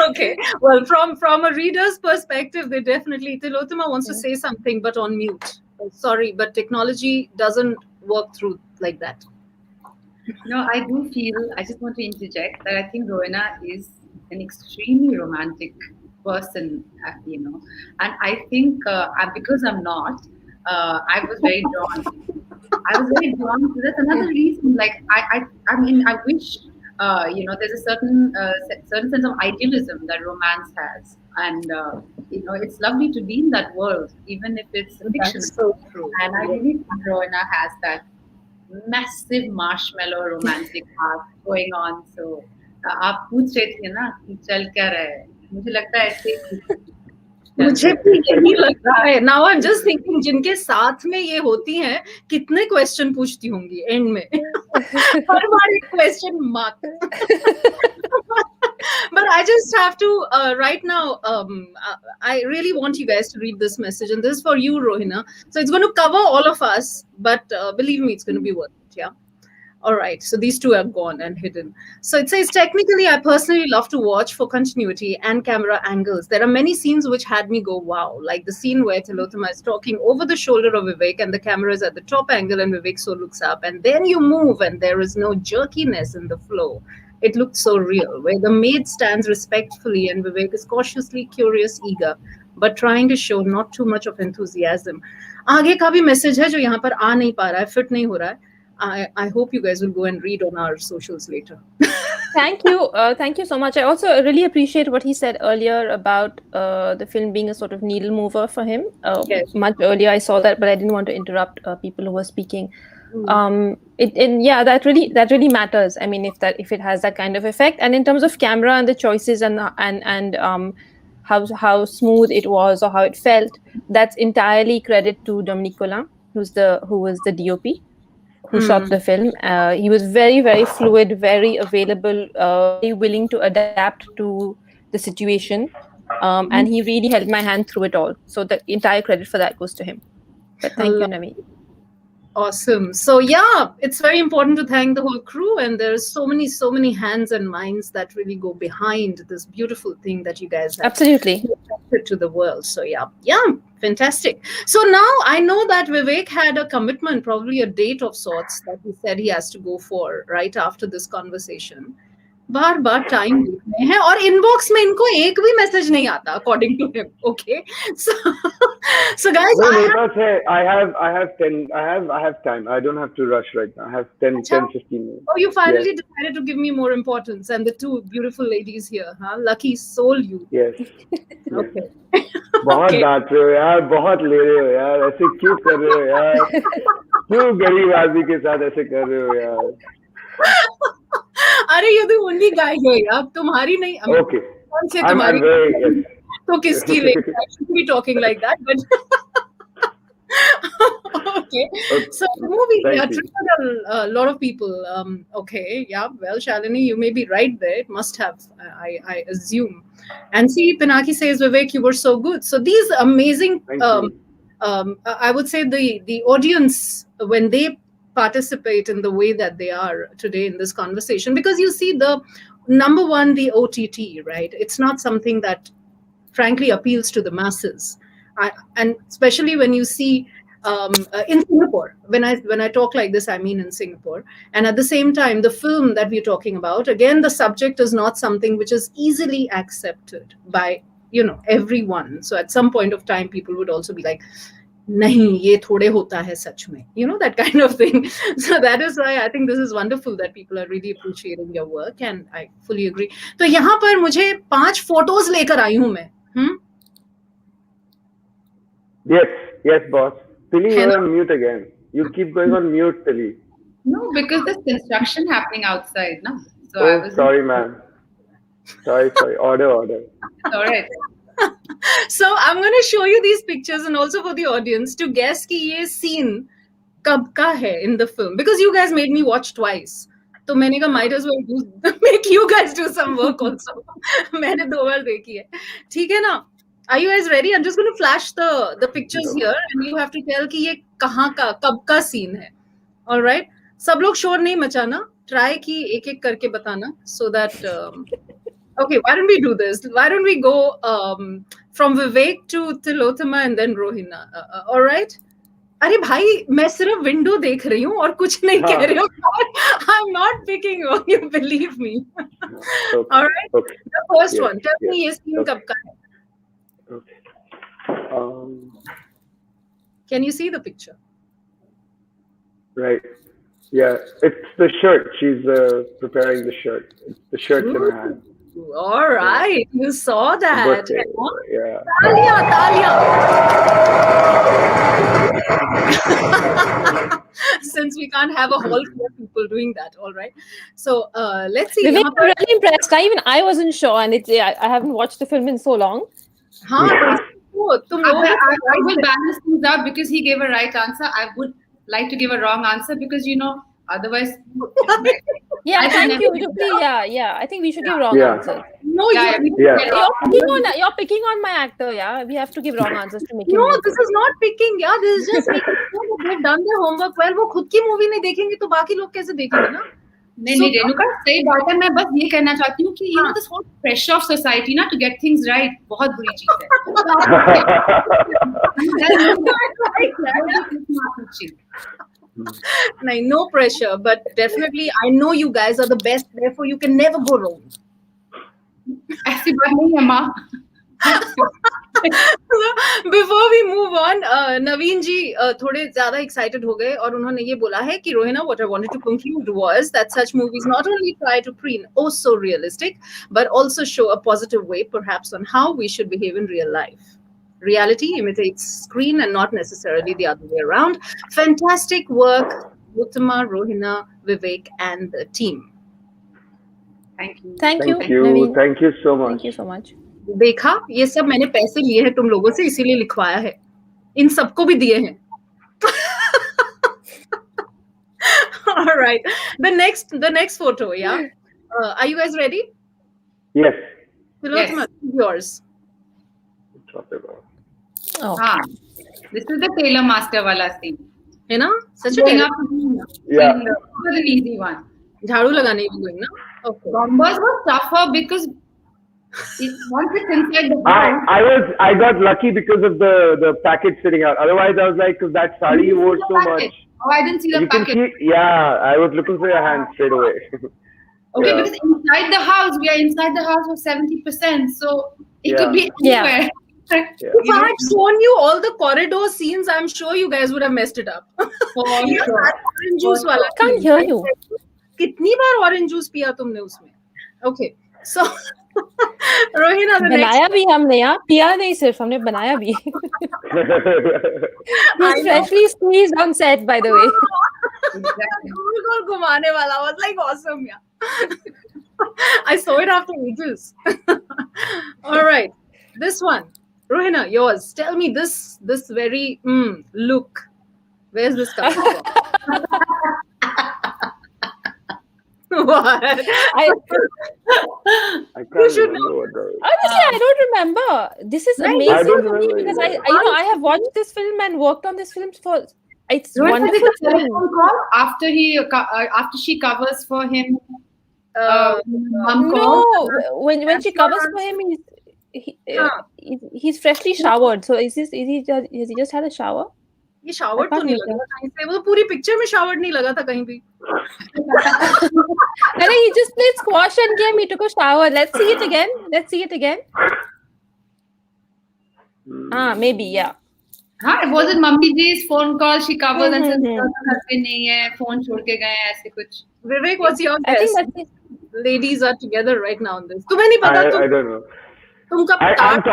Speaker 2: Okay. Well, from a reader's perspective, they definitely. Tilotama wants to say something, but on mute. Sorry, but technology doesn't work through like that.
Speaker 4: No, I do feel. I just want to interject that I think Rohina is an extremely romantic person, and I think because I'm not, I was very drawn. That's another reason. Like I mean, I wish there's a certain sense of idealism that romance has, and it's lovely to be in that world, even if it's fiction.
Speaker 2: That's so true.
Speaker 4: And I really think Rohina has that massive marshmallow romantic heart going on. So आप पूछ रहे थे ना कि चल क्या रहा है, मुझे लगता है ऐसे
Speaker 2: मुझे भी यही लग रहा है. Now I'm just thinking जिनके साथ में ये होती हैं कितने क्वेश्चन पूछती होंगी एंड में. हर बार एक question mark. But I just have to right now. I really want you guys to read this message, and this is for you, Rohina. So it's going to cover all of us, but believe me, it's going to be worth it. Yeah. All right, so these two are gone and hidden. So it says, technically, I personally love to watch for continuity and camera angles. There are many scenes which had me go, wow, like the scene where Tilottama is talking over the shoulder of Vivek and the camera is at the top angle and Vivek so looks up. And then you move and there is no jerkiness in the flow. It looked so real, where the maid stands respectfully and Vivek is cautiously curious, eager, but trying to show not too much of enthusiasm. आगे का भी message है जो यहाँ पर आ नहीं पा रहा है, fit नहीं हो रहा है. I hope you guys will go and read on our socials later.
Speaker 5: Thank you so much. I also really appreciate what he said earlier about the film being a sort of needle mover for him.
Speaker 2: Yes.
Speaker 5: Much earlier I saw that, but I didn't want to interrupt people who were speaking. That really matters. I mean, if it has that kind of effect, and in terms of camera and the choices and how smooth it was or how it felt, that's entirely credit to Dominique Collin, who was the DOP. who shot the film. He was very, very fluid, very available, very willing to adapt to the situation. And he really held my hand through it all. So the entire credit for that goes to him. But thank you, Naveen.
Speaker 2: Awesome. So yeah, it's very important to thank the whole crew, and there's so many hands and minds that really go behind this beautiful thing that you guys have
Speaker 5: Absolutely
Speaker 2: presented to the world. So yeah, fantastic. So now I know that Vivek had a commitment, probably a date of sorts that he said he has to go for right after this conversation. Bar time देख रहे हैं और inbox में इनको एक भी message नहीं आता according to him okay so guys
Speaker 3: no, I have time. I don't have to rush right now. I have 10 15 minutes.
Speaker 2: Oh, you finally decided to give me more importance, and the two beautiful ladies here, huh? Lucky soul you.
Speaker 3: Yes.
Speaker 2: Okay.
Speaker 3: बहुत डांट रहे हो यार, बहुत ले रहे हो यार, ऐसे क्यों कर रहे हो यार, क्यों गरीब आदमी के साथ ऐसे कर रहे हो यार.
Speaker 2: अरे you're the only guy here यार, तुम्हारी नहीं.
Speaker 3: Okay.
Speaker 2: कौन से तुम्हारी? तो किसकी लेके? I shouldn't be talking like that, but okay. So the movie triggered a lot of people. Okay, yeah. Well, Shalini, you may be right there. It must have, I assume. And see, Pinaki says, Vivek, you were so good. So these amazing, I would say the audience, when they participate in the way that they are today in this conversation, because you see the number one, the OTT, right? It's not something that frankly appeals to the masses. And especially when you see in Singapore, when I talk like this, I mean in Singapore. And at the same time, the film that we're talking about, again, the subject is not something which is easily accepted by, everyone. So at some point of time, people would also be like, nahi, ye thode hota hai sach mein. That kind of thing. So that is why I think this is wonderful that people are really appreciating your work, and I fully agree. So यहाँ पर मुझे 5 photos लेकर आई हूँ मैं.
Speaker 3: Yes, boss. Tilly, you're on mute again. You keep going on mute, Tilly.
Speaker 4: No, because there's construction happening outside, no?
Speaker 3: So sorry, ma'am. Sorry. Order.
Speaker 4: It's all right.
Speaker 2: So I'm going to show you these pictures, and also for the audience to guess कि ये scene कब का है in the film, because you guys made me watch twice. तो मैंने कहा might as well make you guys do some work also. मैंने 2 बार देखी है. ठीक है ना? Are you guys ready? I'm just going to flash the pictures here, and you have to tell कि ये कहाँ का कब का scene है. All right? सब लोग शोर नहीं मचाना. Try कि एक-एक करके बताना, so that okay, why don't we do this? Why don't we go from Vivek to Tilottama and then Rohina? All right? अरे भाई मैं सिर्फ विंडो देख रही हूँ और कुछ नहीं कह रही हूँ. I'm not picking on you, believe me. All right? Okay. The first one. Tell me ये scene कब का है?
Speaker 3: Okay.
Speaker 2: Can you see the picture?
Speaker 3: Right. Yeah, it's the shirt. She's preparing the shirt. The shirt's in her hand.
Speaker 2: All right, you saw that.
Speaker 3: Yeah.
Speaker 2: Talia. Since we can't have a whole crew of people doing that, all right. So let's see.
Speaker 5: Vivek, I'm really impressed. Even I wasn't sure, and I haven't watched the film in so long.
Speaker 4: I will balance things out because he gave a right answer. I would like to give a wrong answer because otherwise.
Speaker 5: Yeah, thank you. Yeah. I think we should give wrong answers.
Speaker 2: No,
Speaker 5: you're picking on my actor. Yeah, we have to give wrong answers to make it.
Speaker 2: No, this is not picking. Yeah, this is just making sure that they've done their homework well. वो खुद की movie नहीं देखेंगे तो बाकी लोग कैसे देखेंगे ना?
Speaker 4: नहीं रेणुका सही बात है. मैं बस ये कहना चाहती हूँ कि this whole pressure of society ना to get things right बहुत बुरी चीज है.
Speaker 2: No pressure, but definitely I know you guys are the best, therefore you can never go wrong.
Speaker 4: ऐसी बात नहीं है माँ.
Speaker 2: Before we move on, Naveen ji थोड़े ज़्यादा excited हो गए और उन्होंने ये बोला है कि Rohina, what I wanted to conclude was that such movies not only try to preen so realistic, but also show a positive way, perhaps, on how we should behave in real life. Reality imitates screen and not necessarily the other way around. Fantastic work, Uttama, Rohina, Vivek, and the team.
Speaker 5: Thank you.
Speaker 3: Naveen. Thank you so much.
Speaker 5: Thank you so much.
Speaker 2: देखा, ये सब मैंने पैसे लिए हैं तुम लोगों से, इसीलिए लिखवाया है. इन सबको भी दिए हैं. All right. The next photo. Yeah. Are you guys ready?
Speaker 3: Yes.
Speaker 2: Tilotma, yours.
Speaker 5: Oh.
Speaker 4: This is the tailor master wala scene.
Speaker 2: है ना? Such a
Speaker 4: Going
Speaker 2: tailor.
Speaker 4: up to him.
Speaker 3: Yeah.
Speaker 4: And, it was an easy one.
Speaker 2: झाड़ू लगाने की going ना? Okay.
Speaker 4: Bombers were tougher because once it's inside the house.
Speaker 3: I got lucky because of the packet sitting out. Otherwise, I was like, because that sari you wore so much.
Speaker 4: Oh, I didn't see the
Speaker 3: You can
Speaker 4: packet.
Speaker 3: see, yeah, I was looking for your hand straight away.
Speaker 4: Okay,
Speaker 3: Yeah.
Speaker 4: because inside the house, we are inside the house for 70%, so it could be
Speaker 5: Yeah.
Speaker 4: anywhere.
Speaker 2: If I had shown you all the corridor scenes, I'm sure you guys would have messed it up.
Speaker 4: For
Speaker 2: Yeah,
Speaker 4: sure.
Speaker 2: that orange juice wala
Speaker 5: Can't
Speaker 2: scene.
Speaker 5: hear you.
Speaker 2: कितनी बार orange juice पिया तुमने उसमें? Okay, so Rohina, the next.
Speaker 5: बनाया भी हमने यार, पिया नहीं सिर्फ, हमने बनाया भी. He's freshly squeezed on set, by the way.
Speaker 2: गोल घुमाने वाला was like awesome, yeah. I saw it after ages. All right, this one, Rohina, yours. Tell me this very look. Where's this coming from? What?
Speaker 5: I
Speaker 3: can't
Speaker 2: should
Speaker 3: remember what that is.
Speaker 5: honestly, I don't remember. This is
Speaker 2: Right.
Speaker 3: I
Speaker 5: amazing
Speaker 3: don't
Speaker 5: for me
Speaker 3: remember
Speaker 5: because
Speaker 3: either.
Speaker 5: I have watched this film and worked on this film for. It's
Speaker 4: Remember
Speaker 5: wonderful
Speaker 4: the
Speaker 5: film.
Speaker 4: telephone call after she covers for him. Mom call.
Speaker 5: No, when she covers for him, he's freshly showered. So has he just had a shower?
Speaker 2: ये showered तो
Speaker 5: can't
Speaker 2: नहीं
Speaker 5: remember.
Speaker 2: लगा कहीं से. वो तो पूरी picture में showered नहीं लगा था कहीं भी.
Speaker 5: I think he just played squash and came. He took a shower. Let's see it again. Maybe, yeah.
Speaker 4: हाँ, was it मम्मी जी's phone call? She covers and says
Speaker 5: Mhm.
Speaker 4: घर पे नहीं है, phone छोड़ के गए हैं, ऐसे कुछ.
Speaker 2: Vivek, what's your
Speaker 5: I think
Speaker 2: guess?
Speaker 5: that's it.
Speaker 2: Ladies are together right now in this. तुम्हें नहीं पता
Speaker 3: I don't know.
Speaker 2: तुम कब
Speaker 3: I'm
Speaker 2: start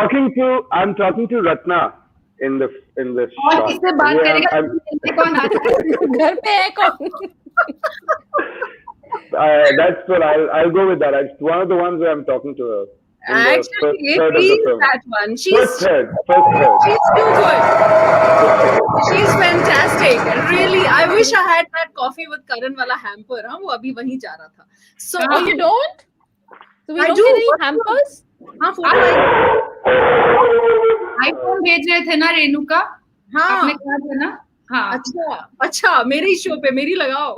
Speaker 3: talking to Ratna in the
Speaker 4: और
Speaker 3: shot.
Speaker 4: किससे बात
Speaker 3: Yeah,
Speaker 4: करेगा?
Speaker 3: I'm-
Speaker 4: कौन आता है?
Speaker 5: घर पे है कौन?
Speaker 3: that's what I'll go with that. It's one of the ones where I'm talking to her. In the
Speaker 2: Actually,
Speaker 3: first
Speaker 2: it
Speaker 3: third of the
Speaker 2: is
Speaker 3: film.
Speaker 2: that one.
Speaker 3: First third.
Speaker 2: She's too good. She's fantastic. Really, I wish I had that coffee with Karan wala hamper. हाँ, वो अभी वहीं जा रहा था. So
Speaker 5: Oh, you don't? So we
Speaker 2: I
Speaker 5: don't
Speaker 2: do.
Speaker 5: get any
Speaker 2: What-
Speaker 5: hampers?
Speaker 2: हाँ, photo
Speaker 4: iPhone भेज रहे थे ना रेणुका?
Speaker 2: हाँ.
Speaker 4: आपने कहा था ना? हाँ.
Speaker 2: अच्छा मेरे ही शो पे मेरी लगाओ.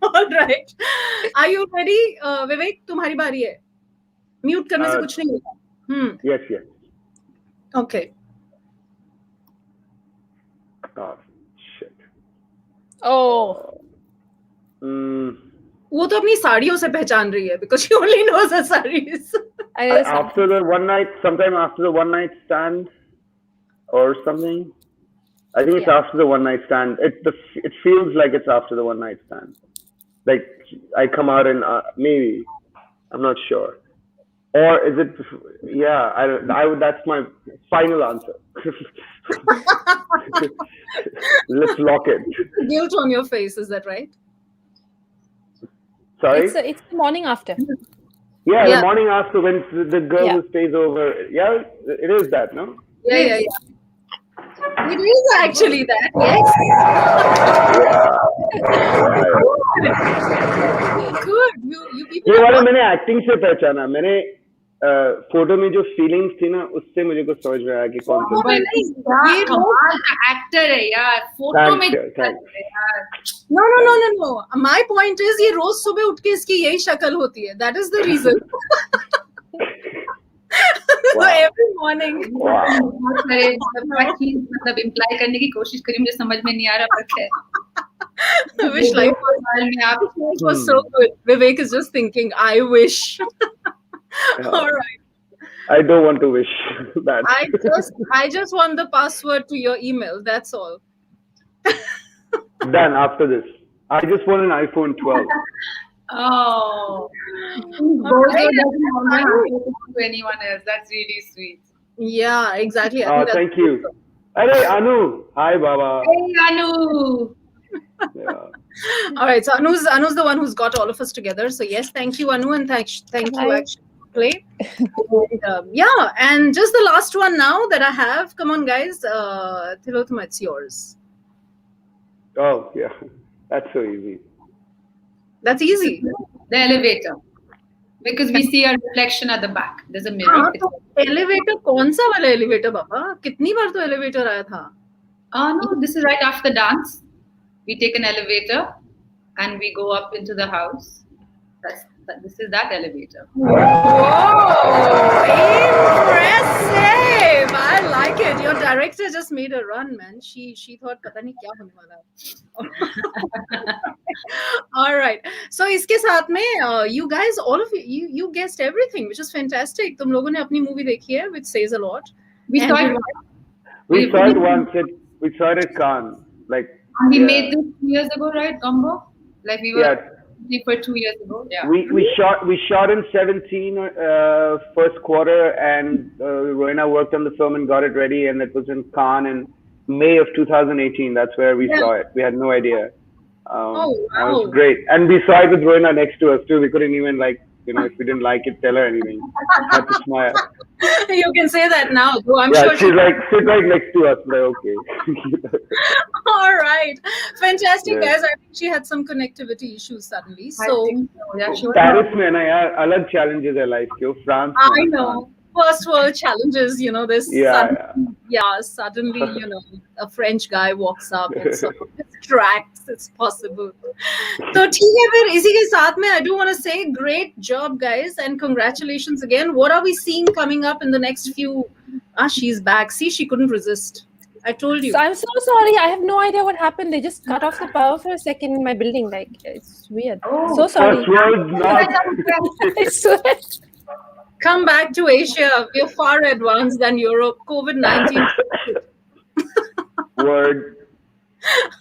Speaker 2: All right. Are you ready, Vivek? तुम्हारी बारी है. म्यूट करने से कुछ नहीं होगा.
Speaker 3: Yes.
Speaker 2: Okay.
Speaker 3: Oh, shit.
Speaker 5: Oh.
Speaker 2: वो तो अपनी साड़ियों से पहचान रही है because she only knows her sarees.
Speaker 3: After the one night, sometime after the one night stand or something. I think it's after the one night stand. It feels like it's after the one night stand. Like I come out and maybe I'm not sure. Or is it? Yeah, I would. That's my final answer. Let's lock it.
Speaker 2: Guilt on your face, is that right?
Speaker 3: Sorry.
Speaker 5: It's the morning after.
Speaker 3: Yeah,
Speaker 2: Yeah.
Speaker 3: the morning after when the girl who stays over. Yeah, it is that, no?
Speaker 2: Yeah. It is actually that, yes. Good. You people.
Speaker 3: ये वाला मैंने acting से पहचाना. मैंने photo में जो feelings थी ना उससे मुझे कुछ समझ में आया कि कौन सा.
Speaker 2: ये
Speaker 4: कमाल का एक्टर है यार. फोटो में यार.
Speaker 2: No. My point is ये रोज सुबह उठ के इसकी यही शक्ल होती है. That is the reason. So every morning.
Speaker 4: बहुत सारे मतलब इम्प्लाई करने की कोशिश करी, मुझे समझ में नहीं आ रहा पर है.
Speaker 2: I wish life was so good. Vivek is just thinking, I wish. All right.
Speaker 3: I don't want to wish that.
Speaker 2: I just want the password to your email. That's all.
Speaker 3: Done after this. I just want an iPhone 12.
Speaker 4: Oh,
Speaker 2: Okay.
Speaker 4: doesn't want to anyone else. That's really sweet.
Speaker 2: Yeah, exactly. I think
Speaker 3: Thank you. Hey, Anu. Hi, Baba.
Speaker 4: Hey, Anu.
Speaker 3: Yeah.
Speaker 2: All right. So Anu's the one who's got all of us together. So yes, thank you, Anu, and thank you
Speaker 5: Hi.
Speaker 2: actually for play. And, and just the last one now that I have. Come on, guys. Tilottama, it's yours.
Speaker 3: Oh, yeah. That's so easy.
Speaker 2: That's easy.
Speaker 4: The elevator. Because we see our reflection at the back. There's a mirror.
Speaker 2: हाँ, तो elevator कौन सा वाला elevator बाबा? कितनी बार तो elevator आया था?
Speaker 4: No, this is right after dance. We take an elevator and we go up into the house. This is that elevator.
Speaker 2: Whoa, impressive! I like it. Your director just made a run, man. She thought पता नहीं क्या होने वाला है. All right. So इसके साथ में you guys, all of you guessed everything, which is fantastic. तुम लोगों ने अपनी movie देखी है, which says a lot.
Speaker 4: We saw it.
Speaker 3: We saw it once. We saw it at Cannes. Like
Speaker 4: we made this 2 years ago, right, Gombo? Like we were for 2 years ago. Yeah.
Speaker 3: We shot in 17 first quarter, and Rohina worked on the film and got it ready, and it was in Cannes in May of 2018. That's where we saw it. We had no idea.
Speaker 2: Wow.
Speaker 3: That was great, and we saw it with Rohina next to us too. We couldn't even if we didn't like it, tell her anything. Had to smile.
Speaker 2: You can say that now, though. I'm
Speaker 3: Yeah,
Speaker 2: sure
Speaker 3: she's like sit right next to us. Like, okay.
Speaker 2: All right, fantastic, guys. I think she had some connectivity issues suddenly. So
Speaker 4: yeah, sure.
Speaker 3: Paris में ना यार अलग challenges है life के. France.
Speaker 2: I know. First world challenges, this suddenly, a French guy walks up and sort of distracts. It's possible. So ठीक है फिर इसी के साथ में I do want to say great job, guys, and congratulations again. What are we seeing coming up in the next few? She's back. See, she couldn't resist. I told you.
Speaker 5: So I'm so sorry. I have no idea what happened. They just cut off the power for a second in my building. Like, it's weird. So sorry.
Speaker 3: First world not.
Speaker 5: I swear.
Speaker 2: Come back to Asia. We're far advanced than Europe. COVID-19.
Speaker 3: Word.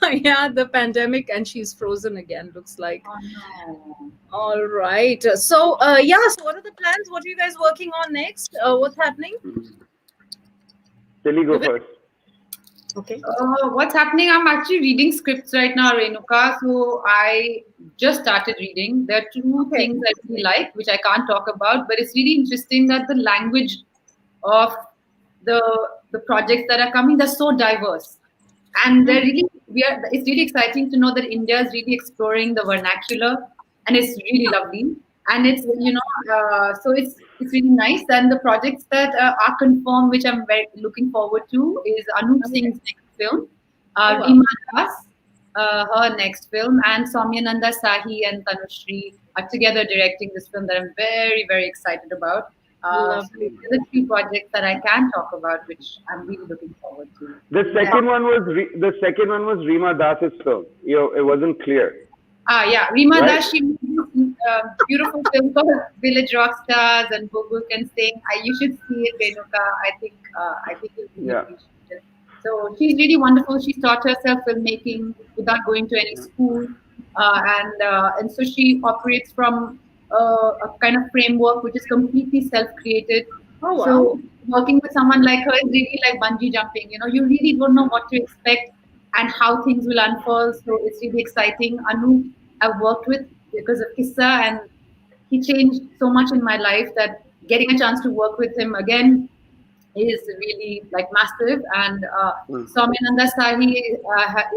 Speaker 2: Yeah, the pandemic, and she's frozen again, looks like.
Speaker 4: Oh, no.
Speaker 2: All right. So, so what are the plans? What are you guys working on next? What's happening?
Speaker 3: Tilly, go first.
Speaker 2: Okay.
Speaker 4: What's happening? I'm actually reading scripts right now, Renuka. So I just started reading. There are two things I really like, which I can't talk about, but it's really interesting that the language of the projects that are coming, they're so diverse. And they're really, it's really exciting to know that India is really exploring the vernacular, and it's really lovely. And it's, so it's really nice. And the projects that are confirmed, which I'm very looking forward to, is Anup Singh's next film, Reema Das, her next film, and Soumyananda Sahi and Tanushree are together directing this film that I'm very, very excited about. So these are the three projects that I can talk about, which I'm really looking forward to.
Speaker 3: The second one was Reema Das's film. It wasn't clear.
Speaker 4: Yeah, Reema Das, she made a beautiful film called Village Rockstars and Google Can Sing. You should see it, Renuka. I think you'll really appreciate it. So she's really wonderful. She's taught herself filmmaking without going to any school, and so she operates from a kind of framework which is completely self-created.
Speaker 2: Oh wow!
Speaker 4: So working with someone like her is really like bungee jumping. You really don't know what to expect and how things will unfold. So it's really exciting. Anu, I've worked with because of Kissa, and he changed so much in my life that getting a chance to work with him again is really like massive. And Soumyananda Sahi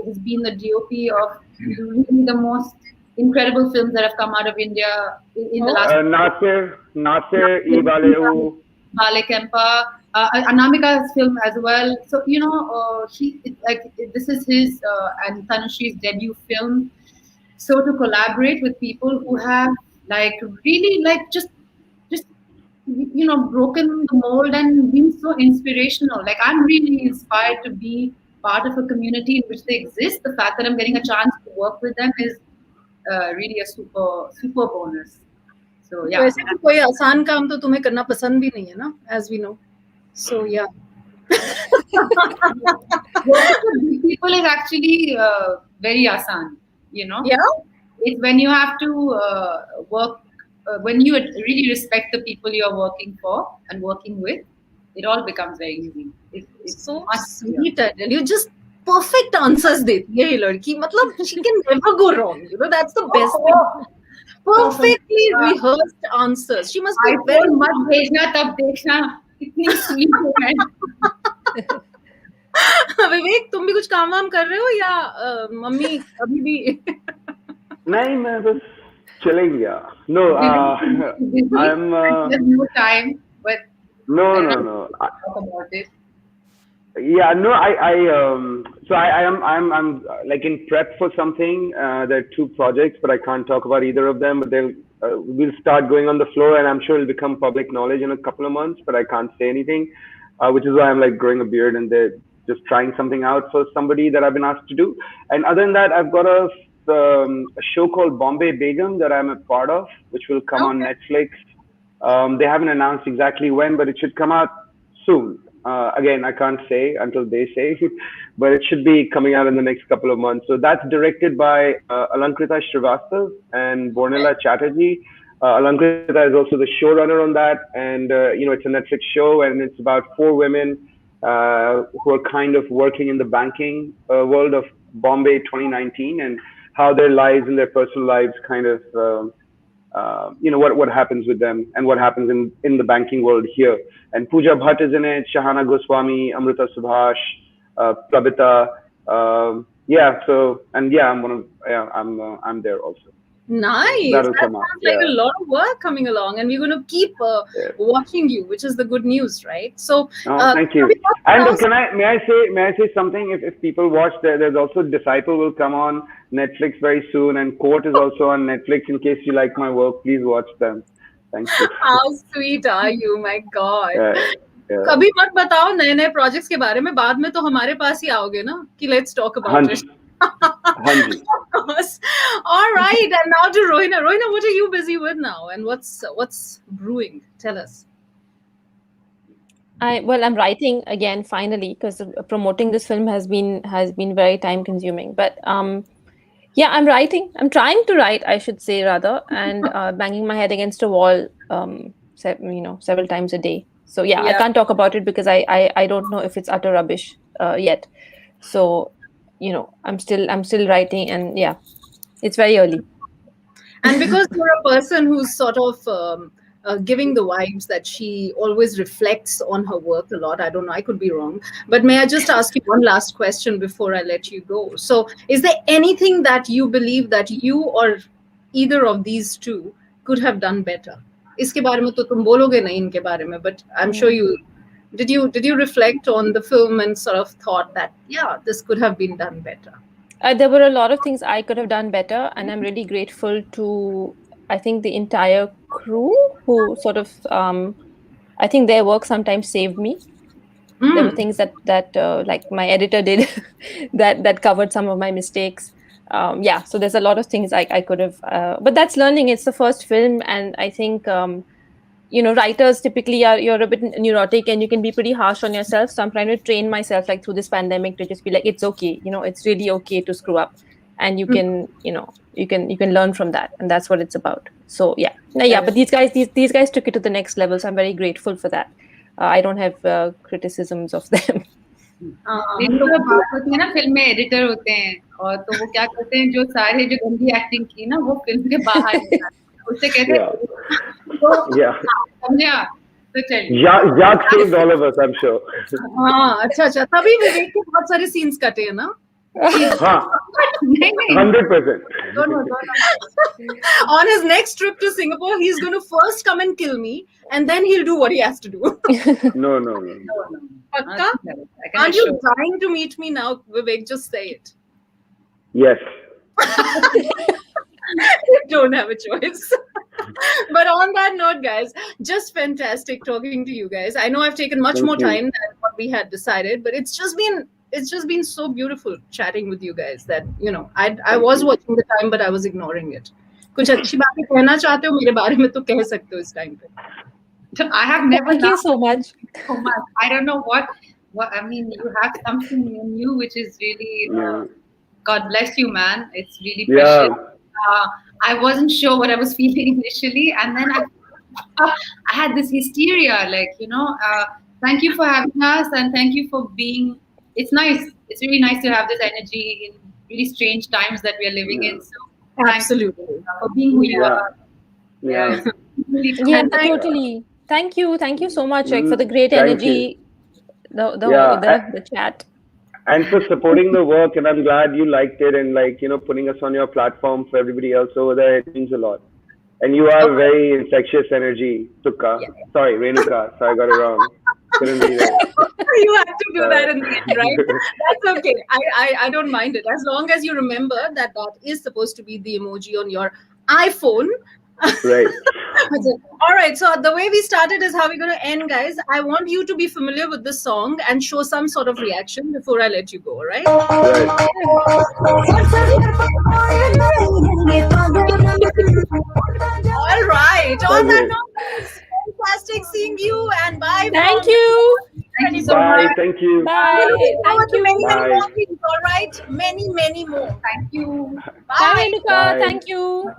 Speaker 4: has been the DOP of really the most incredible films that have come out of India in the last.
Speaker 3: Nasir Ibaleu.
Speaker 4: Bale Kempa, Anamika's film as well. So this is his and Tanushri's debut film. So to collaborate with people who have really just broken the mold and been so inspirational. Like I'm really inspired to be part of a community in which they exist. The fact that I'm getting a chance to work with them is really a super bonus. So yeah.
Speaker 2: वैसे भी कोई आसान काम तो तुम्हें करना पसंद भी नहीं है ना, as we know. So yeah.
Speaker 4: Working with people is actually very asan.
Speaker 2: Yeah.
Speaker 4: It's when you have to work, when you really respect the people you are working for and working with, it all becomes very easy. It's
Speaker 2: so sweet. You just perfect answers देती है ये लड़की. मतलब she can never go wrong. That's the best thing. Perfectly rehearsed answers. She must be very
Speaker 4: much bhejna tab dekhna. Itni sweet है.
Speaker 2: विवेक तुम भी कुछ काम वाम कर रहे हो या मम्मी अभी भी?
Speaker 3: नहीं, मैं बस chilling. Yeah. No, I'm.
Speaker 4: There's no time, but
Speaker 3: No,
Speaker 4: I
Speaker 3: no,
Speaker 4: don't
Speaker 3: no.
Speaker 4: know talk about it.
Speaker 3: Yeah, no, so I'm like in prep for something. There are 2 projects, but I can't talk about either of them. But we'll start going on the floor, and I'm sure it'll become public knowledge in a couple of months. But I can't say anything, which is why I'm like growing a beard and they're just trying something out for somebody that I've been asked to do. And other than that, I've got a show called Bombay Begum that I'm a part of, which will come on
Speaker 2: Okay.
Speaker 3: Netflix. They haven't announced exactly when, but it should come out soon. Again, I can't say until they say, but it should be coming out in the next couple of months. So that's directed by Alankrita Srivastav and Bornella Chatterjee. Alankrita is also the showrunner on that, and it's a Netflix show, and it's about 4 women who are kind of working in the banking world of Bombay 2019, and how their lives and their personal lives kind of what happens with them and what happens in the banking world here. And Pooja Bhatt is in it, Shahana Goswami, Amrita Subhash, Prabita. I'm there also.
Speaker 2: Nice.
Speaker 3: That'll
Speaker 2: That
Speaker 3: come out.
Speaker 2: sounds like a lot of work coming along, and we're going to keep watching you, which is the good news, right? So,
Speaker 3: thank you. And may I say something? If people watch, there's also Disciple will come on Netflix very soon, and Court is also on Netflix. In case you like my work, please watch them. Thank you.
Speaker 2: How sweet are you? My God.
Speaker 3: Yeah.
Speaker 2: कभी मत बताओ नए नए projects के बारे में, बाद में तो हमारे पास ही आओगे ना कि let's talk about it.
Speaker 3: Hanji.
Speaker 2: Of course. All right, and now to Rohina. Rohina, what are you busy with now, and what's brewing? Tell us.
Speaker 5: I'm writing again finally, because promoting this film has been very time consuming. But yeah, I'm writing. I'm trying to write, I should say, rather, and banging my head against a wall, several times a day. So yeah, I can't talk about it because I don't know if it's utter rubbish yet. So I'm still writing, and yeah, it's very early.
Speaker 2: And because you're a person who's sort of giving the vibes that she always reflects on her work a lot. I don't know, I could be wrong. But may I just ask you one last question before I let you go? So is there anything that you believe that you or either of these two could have done better? इसके बारे में तो तुम बोलोगे नहीं इनके बारे में, but I'm sure you did you reflect on the film and sort of thought that, yeah, this could have been done better?
Speaker 5: There were a lot of things I could have done better, and I'm really grateful to, I think, the entire crew who sort of, I think their work sometimes saved me. There were things that like my editor did that covered some of my mistakes. So there's a lot of things I could have, but that's learning. It's the first film, and I think writers typically you're a bit neurotic and you can be pretty harsh on yourself. So I'm trying to train myself, like, through this pandemic, to just be like, it's okay, it's really okay to screw up, and you can you can learn from that, and that's what it's about. So but these guys took it to the next level, so I'm very grateful for that. I don't have criticisms of them.
Speaker 4: ना film में editor होते हैं, और तो वो क्या करते हैं, जो सारे जो गंदी एक्टिंग की ना वो फिल्म के बाहर उससे कहते हैं तो चलिए
Speaker 3: Jack saved all of us, I'm sure.
Speaker 2: हाँ, अच्छा तभी विवेक के बहुत सारे सीन्स कटे हैं ना.
Speaker 3: हाँ, 100%.
Speaker 2: No. On his next trip to Singapore, he's going to first come and kill me, and then he'll do what he has to do.
Speaker 3: No.
Speaker 2: Pakka? Aren't you trying to meet me now, Vivek? Just say it.
Speaker 3: Yes.
Speaker 2: You don't have a choice. But on that note, guys, just fantastic talking to you guys. I know I've taken much more time than what we had decided, but it's just been so beautiful chatting with you guys that I was watching the time, but I was ignoring it. कुछ अच्छी बातें कहना चाहते हो मेरे बारे में तो कह सकते हो इस टाइम पे.
Speaker 4: I have never.
Speaker 5: Thank you so much.
Speaker 4: I don't know what I mean. You have something in you which is really. God bless you, man. It's really precious. I wasn't sure what I was feeling initially, and then I had this hysteria, like, thank you for having us, and thank you for being. It's nice. It's really nice to have this energy in really strange times that we are living in. So
Speaker 2: absolutely
Speaker 4: for being who you are.
Speaker 5: Totally. Thank you so much, for the great energy. The chat.
Speaker 3: and for supporting the work. And I'm glad you liked it and like, you know, putting us on your platform for everybody else over there. It means a lot. And you are very infectious energy, Tukka. Sorry, Renuka. Sorry, I got it wrong. Couldn't read it.
Speaker 2: You have to do that in the end, right? That's okay. I don't mind it. As long as you remember that that is supposed to be the emoji on your iPhone.
Speaker 3: Right.
Speaker 2: All right. So the way we started is how we're going to end, guys. I want you to be familiar with this song and show some sort of reaction before I let you go. All right?
Speaker 3: Right.
Speaker 2: All right. On that
Speaker 3: Lovely.
Speaker 2: note, guys, fantastic seeing you and bye.
Speaker 5: Thank you.
Speaker 2: Thank you so
Speaker 3: Bye.
Speaker 2: much.
Speaker 3: Thank you.
Speaker 5: Bye.
Speaker 2: Looking forward
Speaker 5: Thank
Speaker 2: to
Speaker 5: you.
Speaker 2: many, many
Speaker 3: Bye.
Speaker 2: more things. All right. Many, many more.
Speaker 4: Thank you.
Speaker 5: Bye, Renuka.
Speaker 3: Bye.
Speaker 5: Thank you.